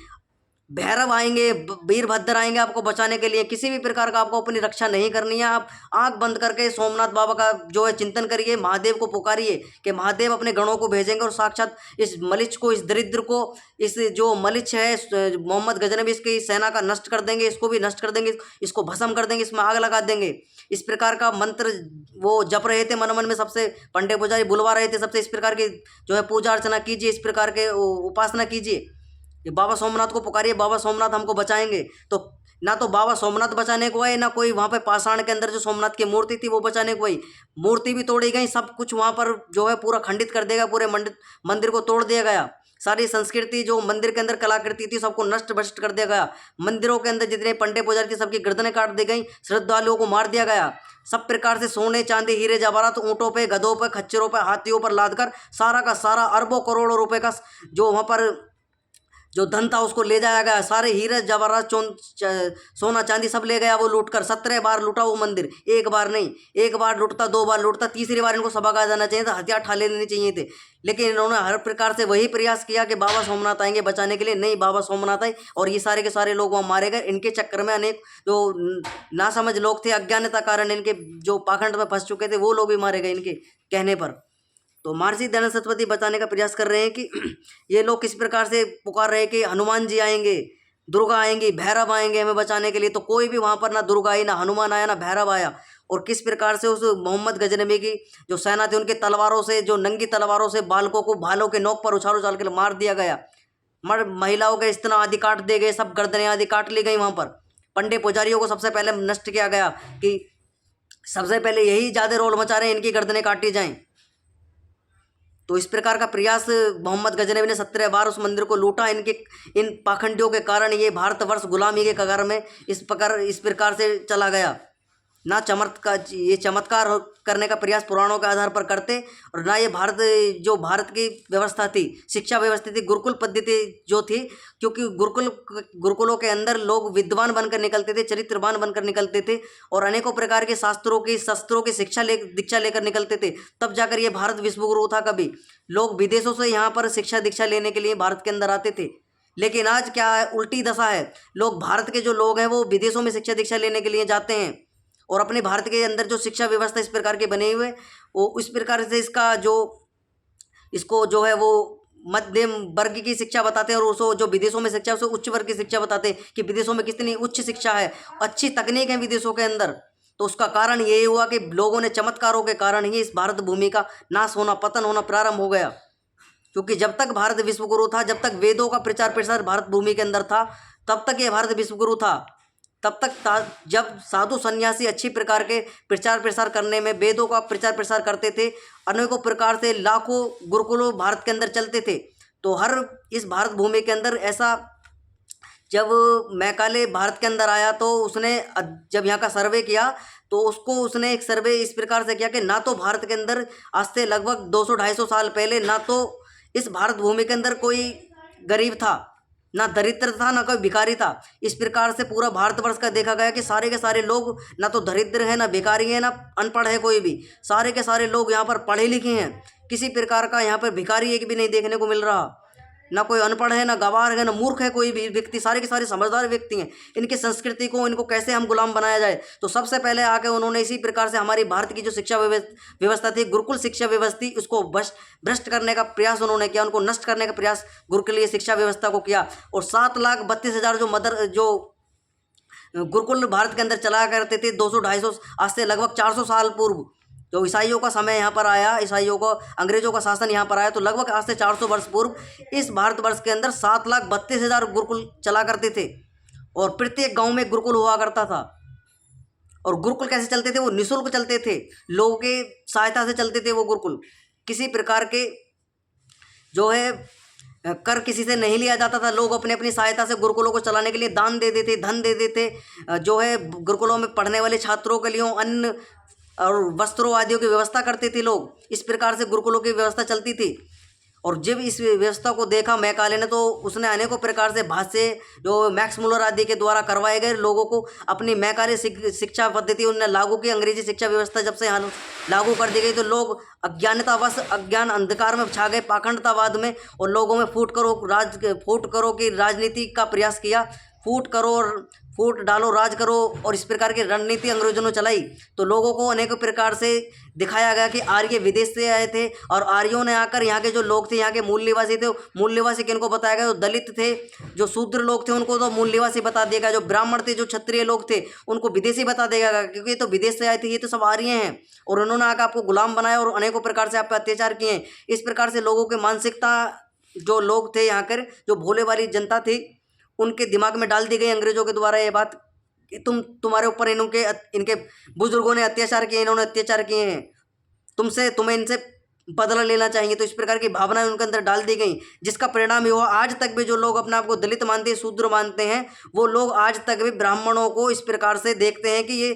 भैरव आएंगे, वीरभद्र आएंगे आपको बचाने के लिए। किसी भी प्रकार का आपको अपनी रक्षा नहीं करनी है। आप आंख बंद करके सोमनाथ बाबा का जो है चिंतन करिए, महादेव को पुकारिए कि महादेव अपने गणों को भेजेंगे और साक्षात इस मलिच को, इस दरिद्र को, इस जो मलिच है मोहम्मद गजनवी, इसकी सेना का नष्ट कर देंगे, इसको भी नष्ट कर देंगे, इसको भस्म कर देंगे, इसमें आग लगा देंगे। इस प्रकार का मंत्र वो जप रहे थे मन मन में, सबसे पंडित पुजारी बुलवा रहे थे सबसे। इस प्रकार की जो है पूजा अर्चना कीजिए, इस प्रकार के उपासना कीजिए, ये बाबा सोमनाथ को पुकारिए, बाबा सोमनाथ हमको बचाएंगे। तो ना तो बाबा सोमनाथ बचाने को आए, ना कोई वहाँ पे पाषाण के अंदर जो सोमनाथ की मूर्ति थी वो बचाने को आई। मूर्ति भी तोड़ी गई, सब कुछ वहाँ पर जो है पूरा खंडित कर देगा, पूरे मंदिर को तोड़ दिया गया। सारी संस्कृति जो मंदिर के अंदर कलाकृति थी सबको नष्ट भ्रष्ट कर दिया गया। मंदिरों के अंदर जितने पंडित पुजारी थे सबकी गर्दनें काट दी गई, श्रद्धालुओं को मार दिया गया। सब प्रकार से सोने चांदी हीरे जवाहरात ऊँटों पे, गधों पे, खच्चरों पे, हाथियों पर लाद कर सारा का सारा अरबों करोड़ों रुपए का जो वहाँ पर जो धन था उसको ले जाया गया। सारे हीरे जवाहरात सोना चांदी सब ले गया वो लूट कर। 17 बार लूटा वो मंदिर, एक बार नहीं, एक बार लूटता, 2 बार लूटता, तीसरी बार इनको सबक आ जाना चाहिए था, हथियार ठा लेने चाहिए थे। लेकिन इन्होंने हर प्रकार से वही प्रयास किया कि बाबा सोमनाथ आएंगे बचाने के लिए। नहीं, बाबा सोमनाथ आए और ये सारे के सारे लोग वहाँ मारे गए। इनके चक्कर में अनेक जो नासमझ लोग थे, अज्ञानता कारण इनके जो पाखंड में फंस चुके थे वो लोग भी मारे गए इनके कहने पर। तो महर्षि दयानंद सरस्वती बताने का प्रयास कर रहे हैं कि ये लोग किस प्रकार से पुकार रहे हैं कि हनुमान जी आएंगे, दुर्गा आएंगी, भैरव आएंगे हमें बचाने के लिए। तो कोई भी वहाँ पर ना दुर्गा आई, ना हनुमान आया, ना भैरव आया। और किस प्रकार से उस मोहम्मद गजनवी की जो सेना थी उनके तलवारों से, जो नंगी तलवारों से बालकों को भालों के नोक पर उछाल उछाल के मार दिया गया। महिलाओं के स्तन आदि काट दिए गए, सब गर्दनें आदि काट ली गई। वहाँ पर पंडित पुजारियों को सबसे पहले नष्ट किया गया कि सबसे पहले यही ज़्यादा रोल मचा रहे हैं, इनकी गर्दनें काटी जाएँ। तो इस प्रकार का प्रयास मोहम्मद गजनवी ने 17 बार उस मंदिर को लूटा। इन पाखंडियों के कारण ये भारतवर्ष गुलामी के कगार में इस प्रकार से चला गया। ना चमत्कार करने का प्रयास पुराणों के आधार पर करते, और ना ये भारत की व्यवस्था थी, शिक्षा व्यवस्था थी, गुरुकुल पद्धति जो थी। क्योंकि गुरुकुलों के अंदर लोग विद्वान बनकर निकलते थे, चरित्रवान बनकर निकलते थे, और अनेकों प्रकार के शस्त्रों की दीक्षा लेकर निकलते थे। तब जाकर ये भारत विश्वगुरु था। कभी लोग विदेशों से यहाँ पर शिक्षा दीक्षा लेने के लिए भारत के अंदर आते थे, लेकिन आज क्या है, उल्टी दशा है। लोग भारत के जो लोग हैं वो विदेशों में शिक्षा दीक्षा लेने के लिए जाते हैं, और अपने भारत के अंदर जो शिक्षा व्यवस्था इस प्रकार के बने हुए वो इस प्रकार से इसको जो है वो मध्यम वर्ग की शिक्षा बताते हैं, और उसको जो विदेशों में शिक्षा उसे उच्च वर्ग की शिक्षा बताते हैं कि विदेशों में कितनी उच्च शिक्षा है, अच्छी तकनीक है विदेशों के अंदर। तो उसका कारण यही हुआ कि लोगों ने चमत्कारों के कारण ही इस भारत भूमि का नाश होना, पतन होना प्रारंभ हो गया। क्योंकि जब तक भारत विश्वगुरु था, जब तक वेदों का प्रचार प्रसार भारत भूमि के अंदर था, तब तक ये भारत विश्वगुरु था। तब तक जब साधु सन्यासी अच्छी प्रकार के प्रचार प्रसार करने में वेदों का प्रचार प्रसार करते थे, अनेकों प्रकार से लाखों गुरुकुलों भारत के अंदर चलते थे। तो हर इस भारत भूमि के अंदर ऐसा, जब मैकाले भारत के अंदर आया तो उसने जब यहाँ का सर्वे किया तो उसने एक सर्वे इस प्रकार से किया कि ना तो भारत के अंदर आज से लगभग 200-250 साल पहले ना तो इस भारत भूमि के अंदर कोई गरीब था, ना दरिद्र था, ना कोई भिखारी था। इस प्रकार से पूरा भारतवर्ष का देखा गया कि सारे के सारे लोग ना तो दरिद्र हैं, ना भिखारी हैं, ना अनपढ़ है कोई भी। सारे के सारे लोग यहाँ पर पढ़े लिखे हैं। किसी प्रकार का यहाँ पर भिखारी एक भी नहीं देखने को मिल रहा, ना कोई अनपढ़ है, ना गवार है, ना मूर्ख है कोई भी व्यक्ति। सारे के सारे समझदार व्यक्ति हैं। इनकी संस्कृति को, इनको कैसे हम गुलाम बनाया जाए, तो सबसे पहले आके उन्होंने इसी प्रकार से हमारी भारत की जो शिक्षा व्यवस्था थी, गुरुकुल शिक्षा व्यवस्था, उसको भ्रष्ट करने का प्रयास उन्होंने किया, उनको नष्ट करने का प्रयास गुरुकुलीय शिक्षा व्यवस्था को किया। और 7,32,000 जो गुरुकुल भारत के अंदर चलाया करते थे 200-250 आज से लगभग 400 साल पूर्व, जो ईसाइयों का समय यहाँ पर आया, ईसाइयों को अंग्रेजों का शासन यहाँ पर आया, तो लगभग आज से 400 वर्ष पूर्व इस भारतवर्ष के अंदर 7,32,000 गुरुकुल चला करते थे। और प्रत्येक गांव में गुरुकुल हुआ करता था। और गुरुकुल कैसे चलते थे? वो निःशुल्क चलते थे, लोगों के सहायता से चलते थे वो गुरुकुल। किसी प्रकार के जो है कर किसी से नहीं लिया जाता था। लोग अपने अपनी सहायता से गुरुकुलों को चलाने के लिए दान दे देते, धन दे देते। जो है गुरुकुलों में पढ़ने वाले छात्रों के लिए अन्न और वस्त्रों आदियों की व्यवस्था करते थे लोग। इस प्रकार से गुरुकुलों की व्यवस्था चलती थी। और जब इस व्यवस्था को देखा मैकाले ने, तो उसने अनेकों प्रकार से भाष्य जो मैक्स मुलर आदि के द्वारा करवाए गए लोगों को अपनी मैकाले शिक्षा पद्धति उन्होंने लागू की। अंग्रेजी शिक्षा व्यवस्था जब से यहाँ लागू कर दी गई तो लोग अज्ञानतावश अज्ञान अंधकार में छा गए, पाखंडतावाद में, और लोगों में फूट करो की राजनीति का प्रयास किया। फूट करो और फूट डालो, राज करो, और इस प्रकार की रणनीति अंग्रेजों ने चलाई। तो लोगों को अनेक प्रकार से दिखाया गया कि आर्य विदेश से आए थे, और आर्यों ने आकर यहाँ के जो लोग थे, यहाँ के मूल निवासी थे, मूल निवासी किनको बताया गया, जो दलित थे, जो शूद्र लोग थे, उनको तो मूल निवासी बता दिया गया। जो ब्राह्मण थे, जो क्षत्रिय लोग थे, उनको विदेशी बता दिया गया, क्योंकि ये तो विदेश से आए थे, ये तो सब आर्य हैं, और उन्होंने आकर आपको गुलाम बनाया और अनेकों प्रकार से आप पे अत्याचार किए। इस प्रकार से लोगों की मानसिकता, जो लोग थे यहाँ कर, जो भोले वाली जनता थी, उनके दिमाग में डाल दी गई अंग्रेजों के द्वारा ये बात कि तुम्हारे ऊपर इनके बुजुर्गों ने अत्याचार किए, इन्होंने अत्याचार किए हैं, तुम्हें इनसे बदला लेना चाहिए। तो इस प्रकार की भावनाएं उनके अंदर डाल दी गई, जिसका परिणाम ये हुआ आज तक भी जो लोग अपने आप को दलित मानते हैं, शूद्र मानते हैं, वो लोग आज तक भी ब्राह्मणों को इस प्रकार से देखते हैं कि ये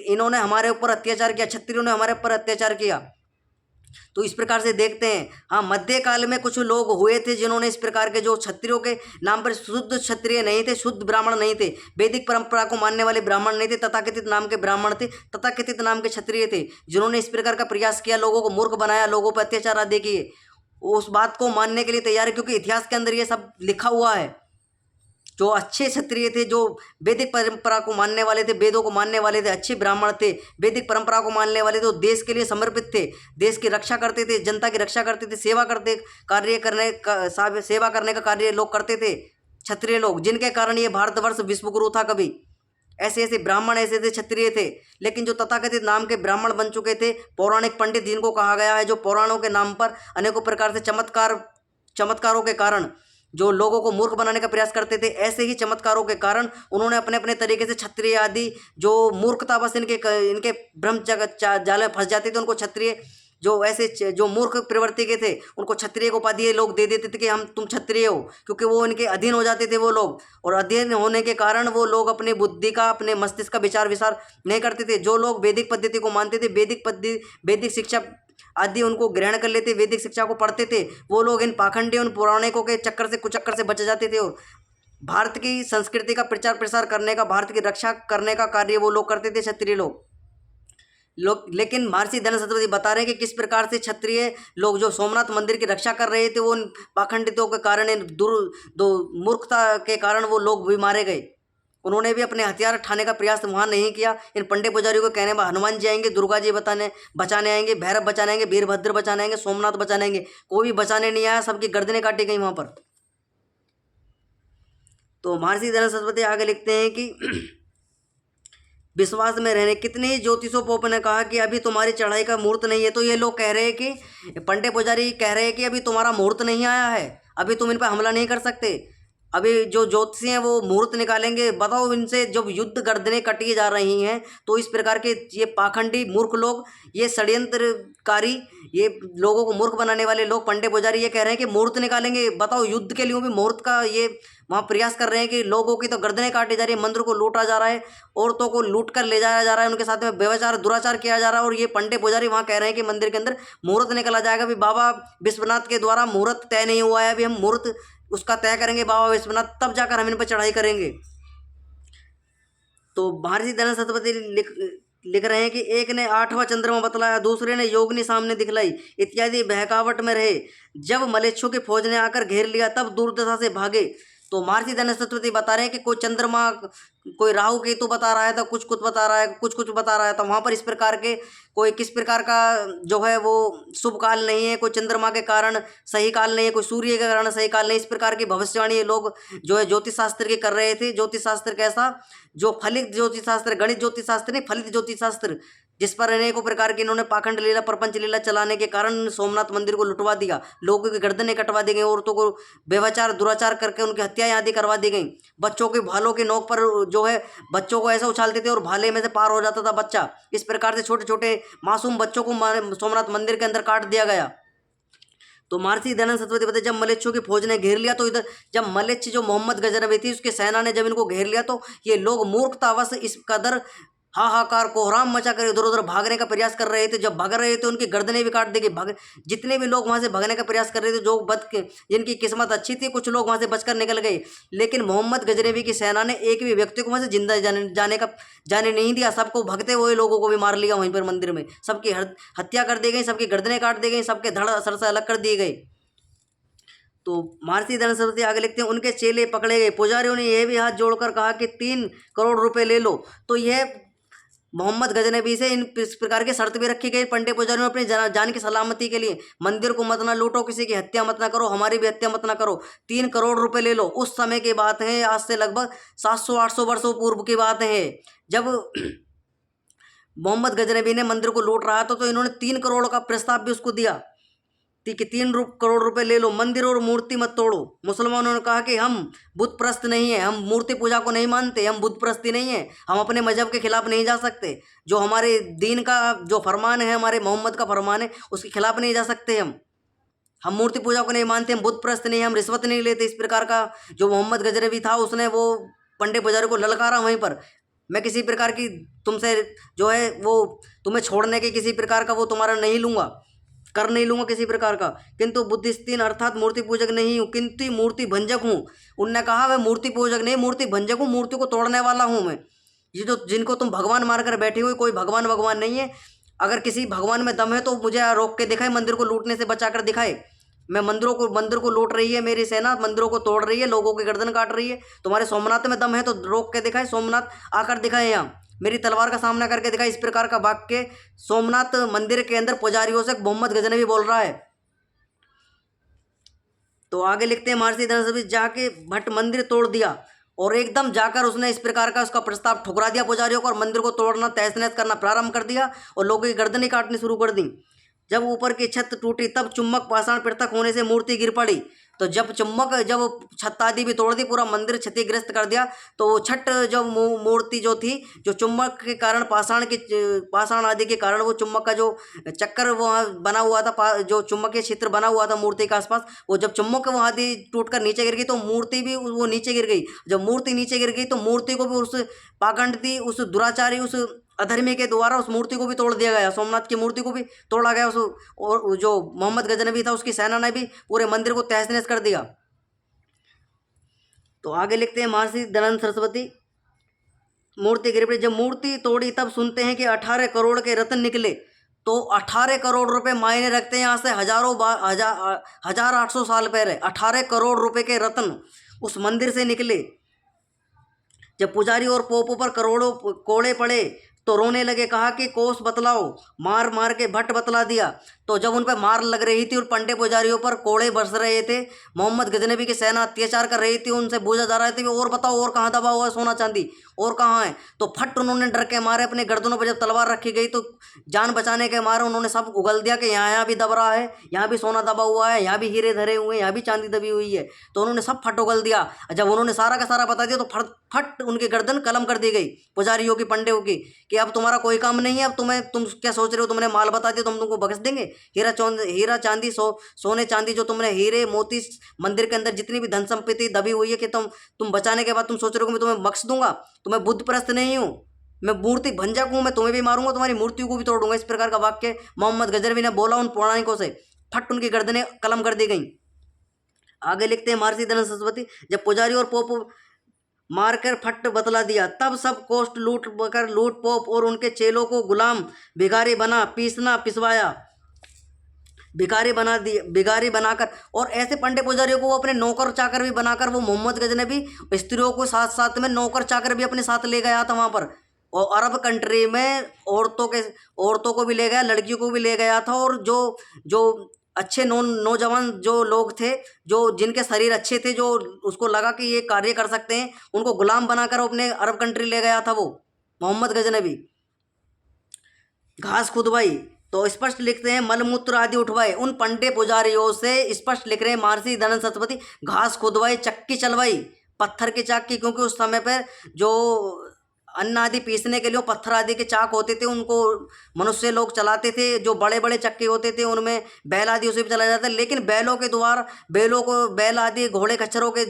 इन्होंने हमारे ऊपर अत्याचार किया, क्षत्रियों ने हमारे ऊपर अत्याचार किया। तो इस प्रकार से देखते हैं। हाँ, मध्यकाल में कुछ लोग हुए थे जिन्होंने इस प्रकार के, जो क्षत्रियों के नाम पर शुद्ध क्षत्रिय नहीं थे, शुद्ध ब्राह्मण नहीं थे, वैदिक परंपरा को मानने वाले ब्राह्मण नहीं थे, तथाकथित नाम के ब्राह्मण थे, तथाकथित नाम के क्षत्रिय थे, जिन्होंने इस प्रकार का प्रयास किया, लोगों को मूर्ख बनाया, लोगों पर अत्याचार आदि किए। उस बात को मानने के लिए तैयार है, क्योंकि इतिहास के अंदर ये सब लिखा हुआ है। जो अच्छे क्षत्रिय थे, जो वैदिक परंपरा को मानने वाले थे, वेदों को मानने वाले थे, अच्छे ब्राह्मण थे, वैदिक परंपरा को मानने वाले थे, वो देश के लिए समर्पित थे, देश की रक्षा करते थे, जनता की रक्षा करते थे, सेवा करने का कार्य लोग करते थे, क्षत्रिय लोग, जिनके कारण ये भारतवर्ष विश्वगुरु था। कभी ऐसे ऐसे ब्राह्मण, ऐसे ऐसे क्षत्रिय थे। लेकिन जो तथाकथित नाम के ब्राह्मण बन चुके थे, पौराणिक पंडित जिनको कहा गया है, जो पुराणों के नाम पर अनेकों प्रकार से चमत्कारों के कारण जो लोगों को मूर्ख बनाने का प्रयास करते थे, ऐसे ही चमत्कारों के कारण उन्होंने अपने अपने तरीके से क्षत्रिय आदि, जो मूर्खता बस इनके भ्रम जाल में फंस जाते थे, उनको क्षत्रिय, जो ऐसे जो मूर्ख प्रवृत्ति के थे, उनको क्षत्रिय को उपाधि लोग दे देते थे कि तुम क्षत्रिय हो, क्योंकि वो इनके अधीन हो जाते थे वो लोग। और अधीन होने के कारण वो लोग अपनी बुद्धि का, अपने मस्तिष्क का विचार विचार नहीं करते थे। जो लोग वैदिक पद्धति को मानते थे, वैदिक शिक्षा आदि उनको ग्रहण कर लेते, वैदिक शिक्षा को पढ़ते थे, वो लोग इन पाखंडी, उन पौराणिकों के चक्कर से कुचक्कर से बच जाते थे, और भारत की संस्कृति का प्रचार प्रसार करने का, भारत की रक्षा करने का कार्य वो लोग करते थे, क्षत्रिय लोग। लेकिन महर्षि धन सतपथी बता रहे हैं कि किस प्रकार से क्षत्रिय लोग जो सोमनाथ मंदिर की रक्षा कर रहे थे, वो उन पाखंडितों के कारण, इन मूर्खता के कारण वो लोग भी मारे गए। उन्होंने भी अपने हथियार उठाने का प्रयास वहाँ नहीं किया। इन पंडित पुजारियों को कहने में हनुमान जी आएंगे, दुर्गा जी बचाने आएंगे, भैरव बचाने आएंगे, वीरभद्र बचाने आएंगे, सोमनाथ बचाने आएंगे, कोई भी बचाने नहीं आया, सबकी गर्दनें काटी गई वहाँ पर। तो महर्षि धन सतपथी आगे लिखते हैं कि विश्वास में रहने, कितने ज्योतिषों पोप ने कहा कि अभी तुम्हारी चढ़ाई का मुहूर्त नहीं है। तो ये लोग कह रहे हैं कि पंडित पुजारी कह रहे हैं कि अभी तुम्हारा मुहूर्त नहीं आया है, अभी तुम इन पर हमला नहीं कर सकते, अभी जो ज्योतिषी हैं वो मुहूर्त निकालेंगे। बताओ, इनसे जब युद्ध गर्दनें कटी जा रही हैं, तो इस प्रकार के ये पाखंडी मूर्ख लोग, ये षड्यंत्रकारी, ये लोगों को मूर्ख बनाने वाले लोग, पंडित पुजारी ये कह रहे हैं कि मुहूर्त निकालेंगे। बताओ, युद्ध के लिए भी मुहूर्त का ये वहाँ प्रयास कर रहे हैं कि लोगों की तो गर्दनें काटी जा रही है, मंदिर को लूटा जा रहा है, औरतों को लूट कर ले जाया जा रहा है, उनके साथ में व्यभिचार दुराचार किया जा रहा है, और ये पंडित पुजारी वहाँ कह रहे हैं कि मंदिर के अंदर मुहूर्त निकला जाएगा। अभी बाबा विश्वनाथ के द्वारा मुहूर्त तय नहीं हुआ है, अभी हम मुहूर्त उसका तय करेंगे बाबा विश्वनाथ, तब जाकर हम इन पर चढ़ाई करेंगे। तो महर्षि धन सतपथी लिख रहे हैं कि एक ने 8वां चंद्रमा बतलाया, दूसरे ने योगिनी सामने दिखलाई, इत्यादि बहकावट में रहे। जब मलेच्छों की फौज ने आकर घेर लिया, तब दुर्दशा से भागे। तो महर्षि धन सतपथी बता रहे हैं कि कोई चंद्रमा, कोई राहु केतु बता रहा है, तो कुछ बता रहा है, कुछ बता रहा है। तो वहाँ पर इस प्रकार के कोई किस प्रकार का जो है वो शुभ काल नहीं है, कोई चंद्रमा के कारण सही काल नहीं है, कोई सूर्य के कारण सही काल नहीं। इस प्रकार की भविष्यवाणी ये लोग जो है ज्योतिष शास्त्र की कर रहे थे। ज्योतिष शास्त्र कैसा, जो फलित ज्योतिष शास्त्र, गणित ज्योतिष शास्त्र नहीं, फलित ज्योतिष शास्त्र, जिस पर अनेकों प्रकार की इन्होंने पाखंड लीला, प्रपंच लीला चलाने के कारण सोमनाथ मंदिर को लुटवा दिया, लोगों की गर्दनें कटवा दी गई, औरतों को व्यभिचार दुराचार करके उनकी हत्याएं आदि करवा दी गई। बच्चों के भालों की नोक पर जो है बच्चों को ऐसा उछालते थे और भाले में से पार हो जाता था बच्चा। इस प्रकार से छोटे छोटे मासूम बच्चों को सोमनाथ मंदिर के अंदर काट दिया गया। तो महर्षि दयानंद सरस्वती बताते, जब मलेच्छों की फौज ने घेर लिया, तो इधर जब मलेच्छ जो मोहम्मद गजनवी थी उसके सेना ने जब इनको घेर लिया, तो ये लोग मूर्खतावश इस कदर हाहाकार कोहराम मचा कर इधर उधर भागने का प्रयास कर रहे थे। जब भाग रहे थे उनकी गर्दनें भी काट दी गई। भाग जितने भी लोग वहाँ से भागने का प्रयास कर रहे थे, जो जिनकी किस्मत अच्छी थी, कुछ लोग वहाँ से बचकर निकल गए, लेकिन मोहम्मद गजनवी की सेना ने एक भी व्यक्ति को वहाँ से जिंदा जाने नहीं दिया। सबको भगते हुए लोगों को भी मार लिया वहीं पर मंदिर में। सबकी हत्या कर दी गई, सबकी गर्दनें काट दी गई, सबके धड़ सर से अलग कर दिए गए। तो महर्षि दयानंद सरस्वती आगे लिखते हैं, उनके चेले पकड़े गए। पुजारियों ने यह भी हाथ जोड़कर कहा कि 3 करोड़ रुपए ले लो। तो यह मोहम्मद गजनबी से इस प्रकार की शर्त भी रखी गई पंडित पुजारियों ने अपनी जान की सलामती के लिए, मंदिर को मत ना लूटो, किसी की हत्या मत ना करो, हमारी भी हत्या मत ना करो, 3 करोड़ रुपए ले लो। उस समय की बात है, आज से लगभग 700-800 वर्षों पूर्व की बात है, जब मोहम्मद गजनबी ने मंदिर को लूट रहा था, तो इन्होंने 3 करोड़ का प्रस्ताव भी उसको दिया कि 3 करोड़ रुपए ले लो, मंदिर और मूर्ति मत तोड़ो। मुसलमानों ने कहा कि हम बुत प्रस्त नहीं है, हम मूर्ति पूजा को नहीं मानते, हम बुत प्रस्ती नहीं है, हम अपने मजहब के खिलाफ नहीं जा सकते। जो हमारे दीन का जो फरमान है, हमारे मोहम्मद का फरमान है, उसके खिलाफ नहीं जा सकते। हम मूर्ति पूजा को नहीं मानते, हम बुत प्रस्त नहीं, हम रिश्वत नहीं लेते। इस प्रकार का जो मोहम्मद गजनवी था, उसने वो पंडित पुजारी को ललकारा वहीं पर। मैं किसी प्रकार की तुमसे जो है वो तुम्हें छोड़ने के किसी प्रकार का वो तुम्हारा नहीं लूँगा, कर नहीं लूँगा किसी प्रकार का, किंतु बुद्धिस्तीन अर्थात मूर्ति पूजक नहीं हूँ, किंतु मूर्ति भंजक हूँ। उनने कहा मैं मूर्ति पूजक नहीं, मूर्ति भंजक हूँ, मूर्ति को तोड़ने वाला हूँ मैं। ये जो जिनको तुम भगवान मानकर बैठे हुए, कोई भगवान नहीं है। अगर किसी भगवान में दम है तो मुझे रोक के दिखाए, मंदिर को लूटने से बचा कर दिखाए। मैं मंदिर को लूट रही है मेरी सेना, मंदिरों को तोड़ रही है, लोगों की गर्दन काट रही है। तुम्हारे सोमनाथ में दम है तो रोक के दिखाए, सोमनाथ आकर दिखाए, यहाँ मेरी तलवार का सामना करके दिखाए। इस प्रकार का वाक्य सोमनाथ मंदिर के अंदर पुजारियों से मोहम्मद गजनवी बोल रहा है। तो आगे लिखते हैं, महर्षि दयानंद सरस्वती जाके भट्ट मंदिर तोड़ दिया, और एकदम जाकर उसने इस प्रकार का उसका प्रस्ताव ठुकरा दिया पुजारियों को, और मंदिर को तोड़ना तहस नहस करना प्रारंभ कर दिया, और लोगों की गर्दनें काटनी शुरू कर दी। जब ऊपर की छत टूटी, तब चुम्बक पाषाण पृथक होने से मूर्ति गिर पड़ी। तो जब छत आदि भी तोड़ दी, पूरा मंदिर क्षतिग्रस्त कर दिया, तो वो छठ जो मूर्ति जो थी, जो चुम्बक के कारण पाषाण आदि के कारण वो चुम्बक का जो चक्कर वहाँ बना हुआ था, जो चुम्बकीय क्षेत्र बना हुआ था मूर्ति के आसपास, वो जब चुम्बक वहाँ आदि टूट कर नीचे गिर गई, तो मूर्ति भी वो नीचे गिर गई। जब मूर्ति नीचे गिर गई, तो मूर्ति को भी उस पाखंड थी, उस दुराचारी, उस अधर्मी के द्वारा उस मूर्ति को भी तोड़ दिया गया। सोमनाथ की मूर्ति को भी तोड़ा गया। और जो मोहम्मद गजनवी था, उसकी सेना ने भी पूरे मंदिर को तहस नहस कर दिया। तो आगे लिखते हैं, महर्षि दयानंद सरस्वती मूर्ति गिर पड़ी। जब मूर्ति तोड़ी, तब सुनते हैं कि 18 करोड़ के रत्न निकले। तो 18 करोड़ रुपए मायने रखते हैं यहाँ से 1800 साल पहले 18 करोड़ रुपए के रत्न उस मंदिर से निकले। जब पुजारी और पोपों पर करोड़ों कोड़े पड़े, तो रोने लगे, कहा कि कोष बतलाओ। मार मार के भट्ट बतला दिया। तो जब उन पर मार लग रही थी और पंडे पुजारियों पर कोड़े बरस रहे थे, मोहम्मद गजनवी की सेना अत्याचार कर रही थी, उनसे पूछा जा रहा था, और बताओ और कहाँ दबा हुआ है सोना चांदी, और कहाँ है। तो फट उन्होंने डर के मारे अपने गर्दनों पर जब तलवार रखी गई, तो जान बचाने के मारे उन्होंने सब उगल दिया कि यहाँ भी दब रहा है, यहाँ भी सोना दबा हुआ है, यहाँ भी हीरे धरे हुए हैं, यहाँ भी चांदी दबी हुई है। तो उन्होंने सब फट उगल दिया। जब उन्होंने सारा का सारा बता दिया, तो फट उनकी गर्दन कलम कर दी गई पुजारियों की, पंडियों की, कि अब तुम्हारा कोई काम नहीं है। अब तुम क्या सोच रहे हो, तुमने माल बता दिया तो हम तुमको बख्श देंगे। हीरा चांदी सोने चांदी जो तुमने हीरे मोती मंदिर के अंदर जितनी भी धन संपत्ति दबी हुई है, कि तुम बचाने के बाद तुम सोच रहे हो मैं तुम्हें बख्श दूंगा। तुम्हें बुद्ध प्रस्त नहीं हूँ, मैं मूर्ति भंजक हूँ, मैं तुम्हें भी मारूंगा, तुम्हारी मूर्तियों को भी तोड़ूंगा। इस प्रकार का वाक्य मोहम्मद गजनवी ने बोला उन पौराणिकों से। फट उनकी गर्दनें कलम कर दी गई। आगे लिखते हैं, महर्षि दयानंद सरस्वती जब पुजारी और पोप मारकर फट बतला दिया, तब सब कोष्ठ लूट पोप और उनके चेलों को गुलाम भिखारी बना पिसवाया, भिखारी बनाकर, और ऐसे पंडित पुजारियों को वो अपने नौकर चाकर भी बनाकर, वो मोहम्मद गजनवी स्त्रियों को साथ साथ में नौकर चाकर भी अपने साथ ले गया था वहाँ पर। और अरब कंट्री में औरतों को भी ले गया, लड़कियों को भी ले गया था। और जो अच्छे नौजवान जो लोग थे, जो जिनके शरीर अच्छे थे, जो उसको लगा कि ये कार्य कर सकते हैं, उनको गुलाम बनाकर अपने अरब कंट्री ले गया था वो मोहम्मद गजनवी। घास खुदवाई, तो स्पष्ट लिखते हैं मलमूत्र आदि उठवाए। उन पंडित पुजारियों से स्पष्ट लिख रहे हैं महर्षि दयानंद सरस्वती, घास खुदवाई, चक्की चलवाई, पत्थर की चक्की, क्योंकि उस समय पर जो अन्न आदि पीसने के लिए पत्थर आदि के चाक होते थे, उनको मनुष्य लोग चलाते थे। जो बड़े बड़े चक्के होते थे उनमें बैल आदि उसे भी चलाया जाता है। लेकिन बैलों के द्वारा बैल आदि घोड़े खच्चरों के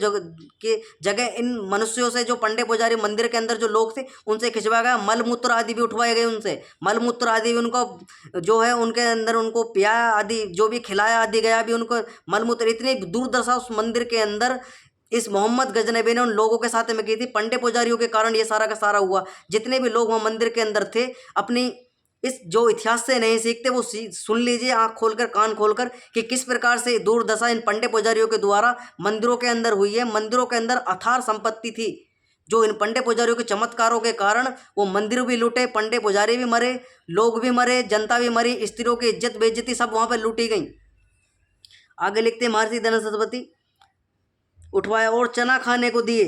जगह इन मनुष्यों से, जो पंडे पुजारी मंदिर के अंदर जो लोग थे उनसे खिंचवाया गया। मलमूत्र आदि भी उठवाए गए उनसे, मलमूत्र आदि भी उनको जो है उनके अंदर उनको पियाया आदि, जो भी खिलाया आदि गया भी उनको मलमूत्र। इतनी दुर्दशा उस मंदिर के अंदर इस मोहम्मद गजनबी ने उन लोगों के साथ में की थी। पंडे पुजारियों के कारण ये सारा का सारा हुआ। जितने भी लोग वहाँ मंदिर के अंदर थे, अपनी इस जो इतिहास से नहीं सीखते वो सुन लीजिए आंख खोलकर, कान खोलकर, कि किस प्रकार से दुर्दशा इन पंडे पुजारियों के द्वारा मंदिरों के अंदर हुई है। मंदिरों के अंदर अथार संपत्ति थी, जो इन पंडे पुजारियों के चमत्कारों के कारण वो मंदिर भी लूटे, पंडे पुजारी भी मरे, लोग भी मरे, जनता भी मरी, स्त्रियों की इज्जत बेइज्जती सब वहाँ पर लूटी गई। आगे लिखते महर्षि दयानंद सरस्वती, उठवाया और चना खाने को दिए।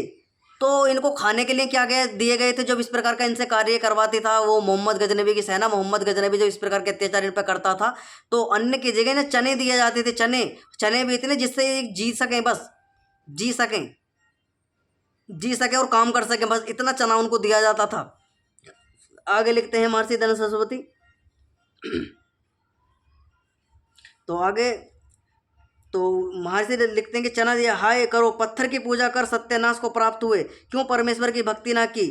तो इनको खाने के लिए क्या दिए गए थे? जब इस प्रकार का इनसे कार्य करवाती था वो मोहम्मद गजनबी की सेना, मोहम्मद गजनबी जब इस प्रकार के अत्याचार इन पर करता था, तो अन्न की जगह ना चने दिए जाते थे। चने भी इतने जिससे जी सकें, बस जी सकें और काम कर सकें, बस इतना चना उनको दिया जाता था। आगे लिखते हैं महर्षि दयानंद सरस्वती। तो आगे तो महर्षि लिखते हैं कि चना दिया, हाय करो पत्थर की पूजा कर सत्यानाश को प्राप्त हुए, क्यों परमेश्वर की भक्ति ना की?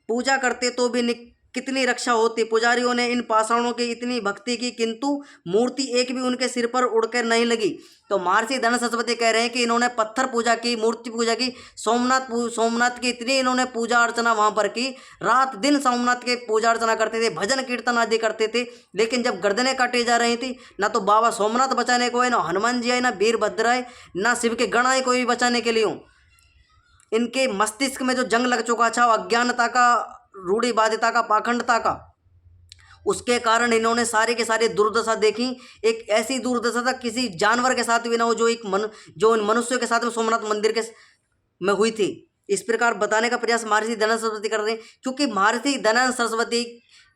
पूजा करते तो भी कितनी रक्षा होती। पुजारियों ने इन पाषाणों की इतनी भक्ति की, किंतु मूर्ति एक भी उनके सिर पर उड़कर नहीं लगी। तो महर्षि दयानंद सरस्वती कह रहे हैं कि इन्होंने पत्थर पूजा की, मूर्ति पूजा की, सोमनाथ की इतनी इन्होंने पूजा अर्चना वहाँ पर की। रात दिन सोमनाथ के पूजा अर्चना करते थे, भजन कीर्तन आदि करते थे। लेकिन जब गर्दनें काटी जा रही थी, ना तो बाबा सोमनाथ बचाने को है, ना हनुमान जी आए, ना वीरभद्र आए, ना शिव के गण आए कोई भी बचाने के लिए। इनके मस्तिष्क में जो जंग लग चुका था, अज्ञानता का, रूढ़िवादिता का, पाखंडता का, उसके कारण इन्होंने सारे के सारे दुर्दशा देखी। एक ऐसी दुर्दशा तक किसी जानवर के साथ भी ना हो जो जो इन मनुष्यों के साथ में सोमनाथ मंदिर के में हुई थी। इस प्रकार बताने का प्रयास महर्षि दयानंद सरस्वती कर रहे हैं, क्योंकि महर्षि दयानंद सरस्वती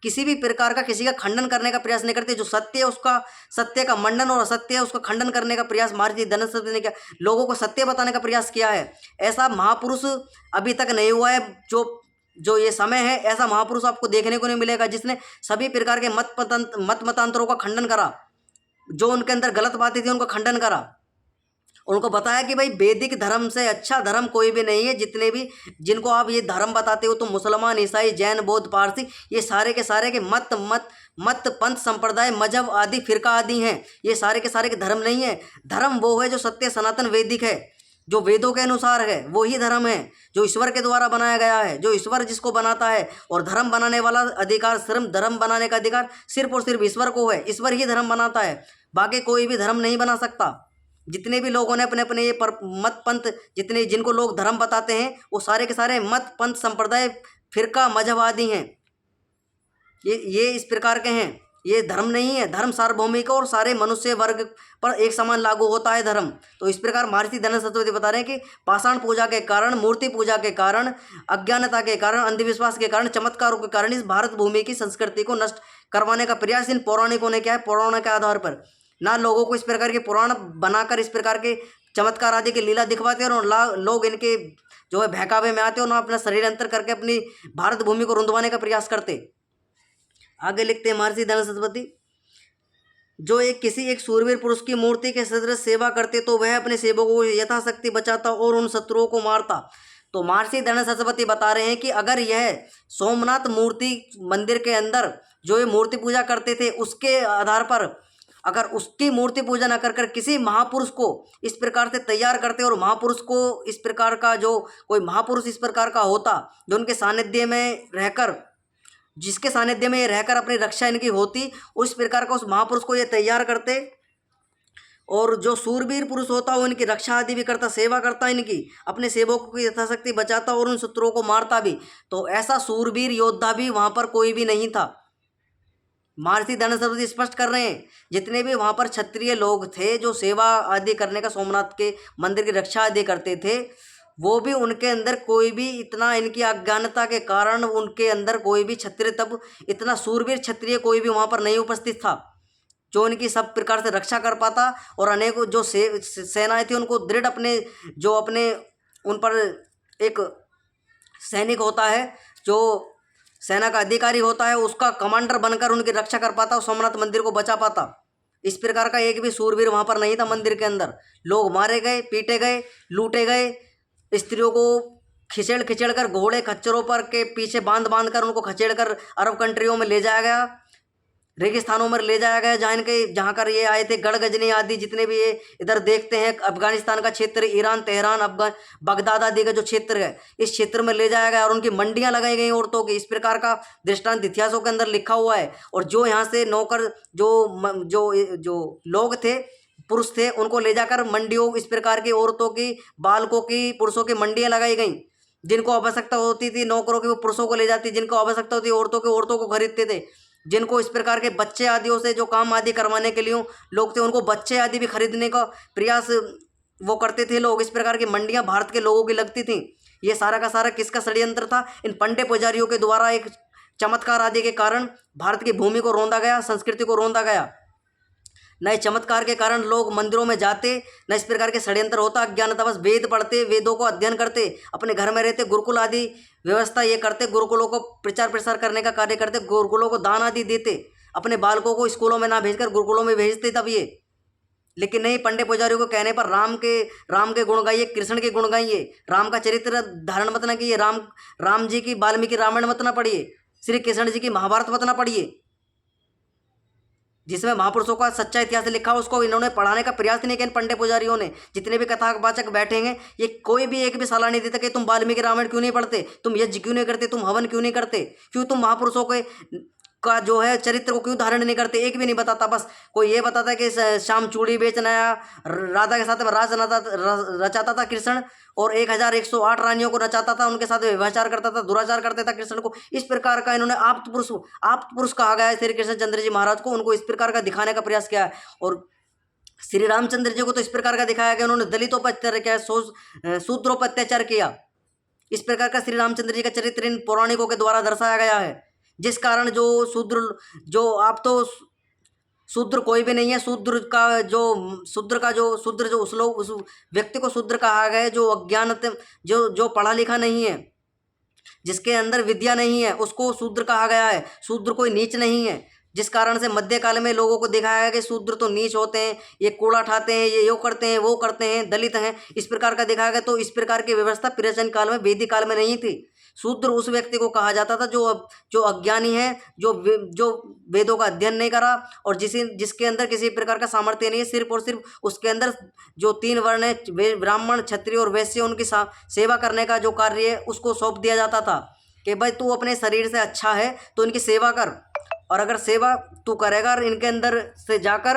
किसी भी प्रकार का किसी का खंडन करने का प्रयास नहीं करते। जो सत्य है उसका, सत्य का मंडन, और असत्य है उसका खंडन करने का प्रयास महर्षि दयानंद सरस्वती ने किया। लोगों को सत्य बताने का प्रयास किया है। ऐसा महापुरुष अभी तक नहीं हुआ है। जो ये समय है, ऐसा महापुरुष आपको देखने को नहीं मिलेगा जिसने सभी प्रकार के मत मतांतरों का खंडन करा, जो उनके अंदर गलत बातें थी उनका खंडन करा, उनको बताया कि भाई वैदिक धर्म से अच्छा धर्म कोई भी नहीं है। जितने भी जिनको आप ये धर्म बताते हो, तो मुसलमान, ईसाई, जैन, बौद्ध, पारसी, ये सारे के सारे के मत पंथ संप्रदाय, मजहब आदि, फिरका आदि हैं। ये सारे के सारे के धर्म नहीं है। धर्म वो है जो सत्य सनातन वैदिक है, जो वेदों के अनुसार है, वो ही धर्म है, जो ईश्वर के द्वारा बनाया गया है, जो ईश्वर जिसको बनाता है। और धर्म बनाने वाला अधिकार, सिर्फ धर्म बनाने का अधिकार सिर्फ और सिर्फ ईश्वर को है। ईश्वर ही धर्म बनाता है, बाकी कोई भी धर्म नहीं बना सकता। जितने भी लोगों ने अपने अपने ये मत पंथ, जितने जिनको लोग धर्म बताते हैं, वो सारे के सारे मत पंथ संप्रदाय, फिरका, मजहब आदि हैं। ये इस प्रकार के हैं। ये धर्म नहीं है। धर्म सार्वभौमिक और सारे मनुष्य वर्ग पर एक समान लागू होता है धर्म। तो इस प्रकार महर्षि दयानंद सरस्वती बता रहे हैं कि पाषाण पूजा के कारण, मूर्ति पूजा के कारण, अज्ञानता के कारण, अंधविश्वास के कारण, चमत्कारों के कारण इस भारत भूमि की संस्कृति को नष्ट करवाने का प्रयास इन पौराणिकों ने किया है। पुराणों के आधार पर ना लोगों को इस प्रकार के पुराण बनाकर इस प्रकार के चमत्कार आदि की लीला दिखवाते हैं, और लोग इनके जो है बहकावे में आते हैं और अपना शरीर अंतर करके अपनी भारत भूमि को रुंधवाने का प्रयास करते। आगे लिखते हैं महर्षि दयानंद सरस्वती, जो किसी एक सूरवीर पुरुष की मूर्ति के सदृश सेवा करते तो वह अपने सेवकों को यथाशक्ति बचाता और उन शत्रुओं को मारता। तो महर्षि दयानंद सरस्वती बता रहे हैं कि अगर यह सोमनाथ मूर्ति मंदिर के अंदर जो ये मूर्ति पूजा करते थे, उसके आधार पर अगर उसकी मूर्ति पूजा न कर किसी महापुरुष को इस प्रकार से तैयार करते, और महापुरुष को इस प्रकार का जो कोई महापुरुष इस प्रकार का होता, जो उनके सानिध्य में रहकर, जिसके सानिध्य में ये रहकर अपनी रक्षा इनकी होती, उस प्रकार का उस महापुरुष को ये तैयार करते। और जो सूरवीर पुरुष होता वो इनकी रक्षा आदि भी करता, सेवा करता, इनकी अपने सेवकों की यथाशक्ति बचाता और उन शत्रुओं को मारता भी। तो ऐसा सूरवीर योद्धा भी वहाँ पर कोई भी नहीं था। महर्षि दयानंद सरस्वती स्पष्ट कर रहे हैं, जितने भी वहाँ पर क्षत्रिय लोग थे जो सेवा आदि करने का, सोमनाथ के मंदिर की रक्षा आदि करते थे, वो भी उनके अंदर कोई भी इतना, इनकी अज्ञानता के कारण उनके अंदर कोई भी क्षत्रिय, तब इतना सूरवीर क्षत्रिय कोई भी वहाँ पर नहीं उपस्थित था जो इनकी सब प्रकार से रक्षा कर पाता। और अनेकों जो सेनाएं थी उनको दृढ़ अपने उन पर एक सैनिक होता है जो सेना का अधिकारी होता है उसका कमांडर बनकर उनकी रक्षा कर पाता और सोमनाथ मंदिर को बचा पाता। इस प्रकार का एक भी सूरवीर वहाँ पर नहीं था मंदिर के अंदर। लोग मारे गए, पीटे गए, लूटे गए, स्त्रियों को खिचड़ खिचड़ कर घोड़े खच्चरों पर के पीछे बांध बांध कर उनको खचेड़ कर अरब कंट्रियों में ले जाया गया, रेगिस्तानों में ले जाया गया, जहाँ कर ये आए थे गढ़ गजनी आदि जितने भी ये इधर देखते हैं अफगानिस्तान का क्षेत्र, ईरान, तेहरान, अफगान, बगदाद आदि का जो क्षेत्र है, इस क्षेत्र में ले जाया गया और उनकी मंडियां लगाई गई औरतों की। इस प्रकार का दृष्टांत इतिहासों के अंदर लिखा हुआ है। और जो यहाँ से नौकर जो लोग थे, पुरुष थे, उनको ले जाकर मंडियों, इस प्रकार की औरतों की, बालकों की, पुरुषों की मंडियां लगाई गई। जिनको आवश्यकता होती थी नौकरों की वो पुरुषों को ले जाती, जिनको आवश्यकता होती औरतों को खरीदते थे। जिनको इस प्रकार के बच्चे आदियों से जो काम आदि करवाने के लिए लोग थे उनको बच्चे आदि भी खरीदने का प्रयास वो करते थे लोग। इस प्रकार की मंडियां भारत के लोगों की लगती थी। ये सारा का सारा किसका षड्यंत्र था? इन पंडे पुजारियों के द्वारा एक चमत्कार आदि के कारण भारत की भूमि को रौंदा गया, संस्कृति को रौंदा गया। नए चमत्कार के कारण लोग मंदिरों में जाते, न इस प्रकार के षड्यंत्र होता। अज्ञानतावश वेद पढ़ते, वेदों को अध्ययन करते, अपने घर में रहते, गुरुकुल आदि व्यवस्था ये करते, गुरुकुलों को प्रचार प्रसार करने का कार्य करते, गुरुकुलों को दान आदि देते, अपने बालकों को स्कूलों में ना भेजकर गुरुकुलों में भेजते तब ये। लेकिन नहीं, पंडे पुजारियों को कहने पर राम के गुण गाइए, कृष्ण के गुण गाइए, राम का चरित्र धारण मत न कीजिए, राम जी की वाल्मीकि रामायण मत न पढ़िए, श्री कृष्ण जी की महाभारत मत न पढ़िए, जिसमें महापुरुषों का सच्चा इतिहास लिखा हो उसको इन्होंने पढ़ाने का प्रयास नहीं किया। इन पंडे पुजारियों ने, जितने भी कथावाचक बैठेंगे, ये कोई भी एक भी सलाह नहीं देता कि तुम वाल्मीकि रामायण क्यों नहीं पढ़ते, तुम यज्ञ क्यों नहीं करते, तुम हवन क्यों नहीं करते, क्यों तुम महापुरुषों के का जो है चरित्र को क्यों धारण नहीं करते, एक भी नहीं बताता। बस कोई ये बताता है कि शाम चूड़ी बेचना आया, राधा के साथ राज रचाता था कृष्ण, और 1108 रानियों को नचाता था, उनके साथ व्यभिचार करता था, दुराचार करता था कृष्ण को। इस प्रकार का इन्होंने आप्त पुरुष कहा गया है श्री कृष्ण चंद्र जी महाराज को। उनको इस प्रकार का दिखाने का प्रयास किया है। और श्री रामचंद्र जी को तो इस प्रकार का दिखाया गया, उन्होंने दलितों पर अत्याचार किया, शूद्रों पर अत्याचार किया। इस प्रकार का श्री रामचंद्र जी का चरित्र इन पौराणिकों के द्वारा दर्शाया गया है। जिस कारण जो शूद्र कोई भी नहीं है, शूद्र उस व्यक्ति को शूद्र कहा गया है जो अज्ञानत, जो पढ़ा लिखा नहीं है, जिसके अंदर विद्या नहीं है, उसको शूद्र कहा गया है। शूद्र कोई नीच नहीं है। जिस कारण से मध्यकाल में लोगों को दिखाया गया कि शूद्र तो नीच होते हैं, ये कूड़ा ठाते हैं, ये यो करते हैं, वो करते हैं, दलित हैं, इस प्रकार का दिखाया गया। तो इस प्रकार की व्यवस्था प्राचीन काल में, वैदिक काल में नहीं थी। शूद्र उस व्यक्ति को कहा जाता था जो अज्ञानी है, जो वेदों का अध्ययन नहीं करा और जिसके अंदर किसी प्रकार का सामर्थ्य नहीं है। सिर्फ और सिर्फ उसके अंदर जो 3 वर्ण है, ब्राह्मण, क्षत्रिय और वैश्य, उनकी सेवा करने का जो कार्य है उसको सौंप दिया जाता था कि भाई तू अपने शरीर से अच्छा है तो इनकी सेवा कर, और अगर सेवा तू करेगा और इनके अंदर से जाकर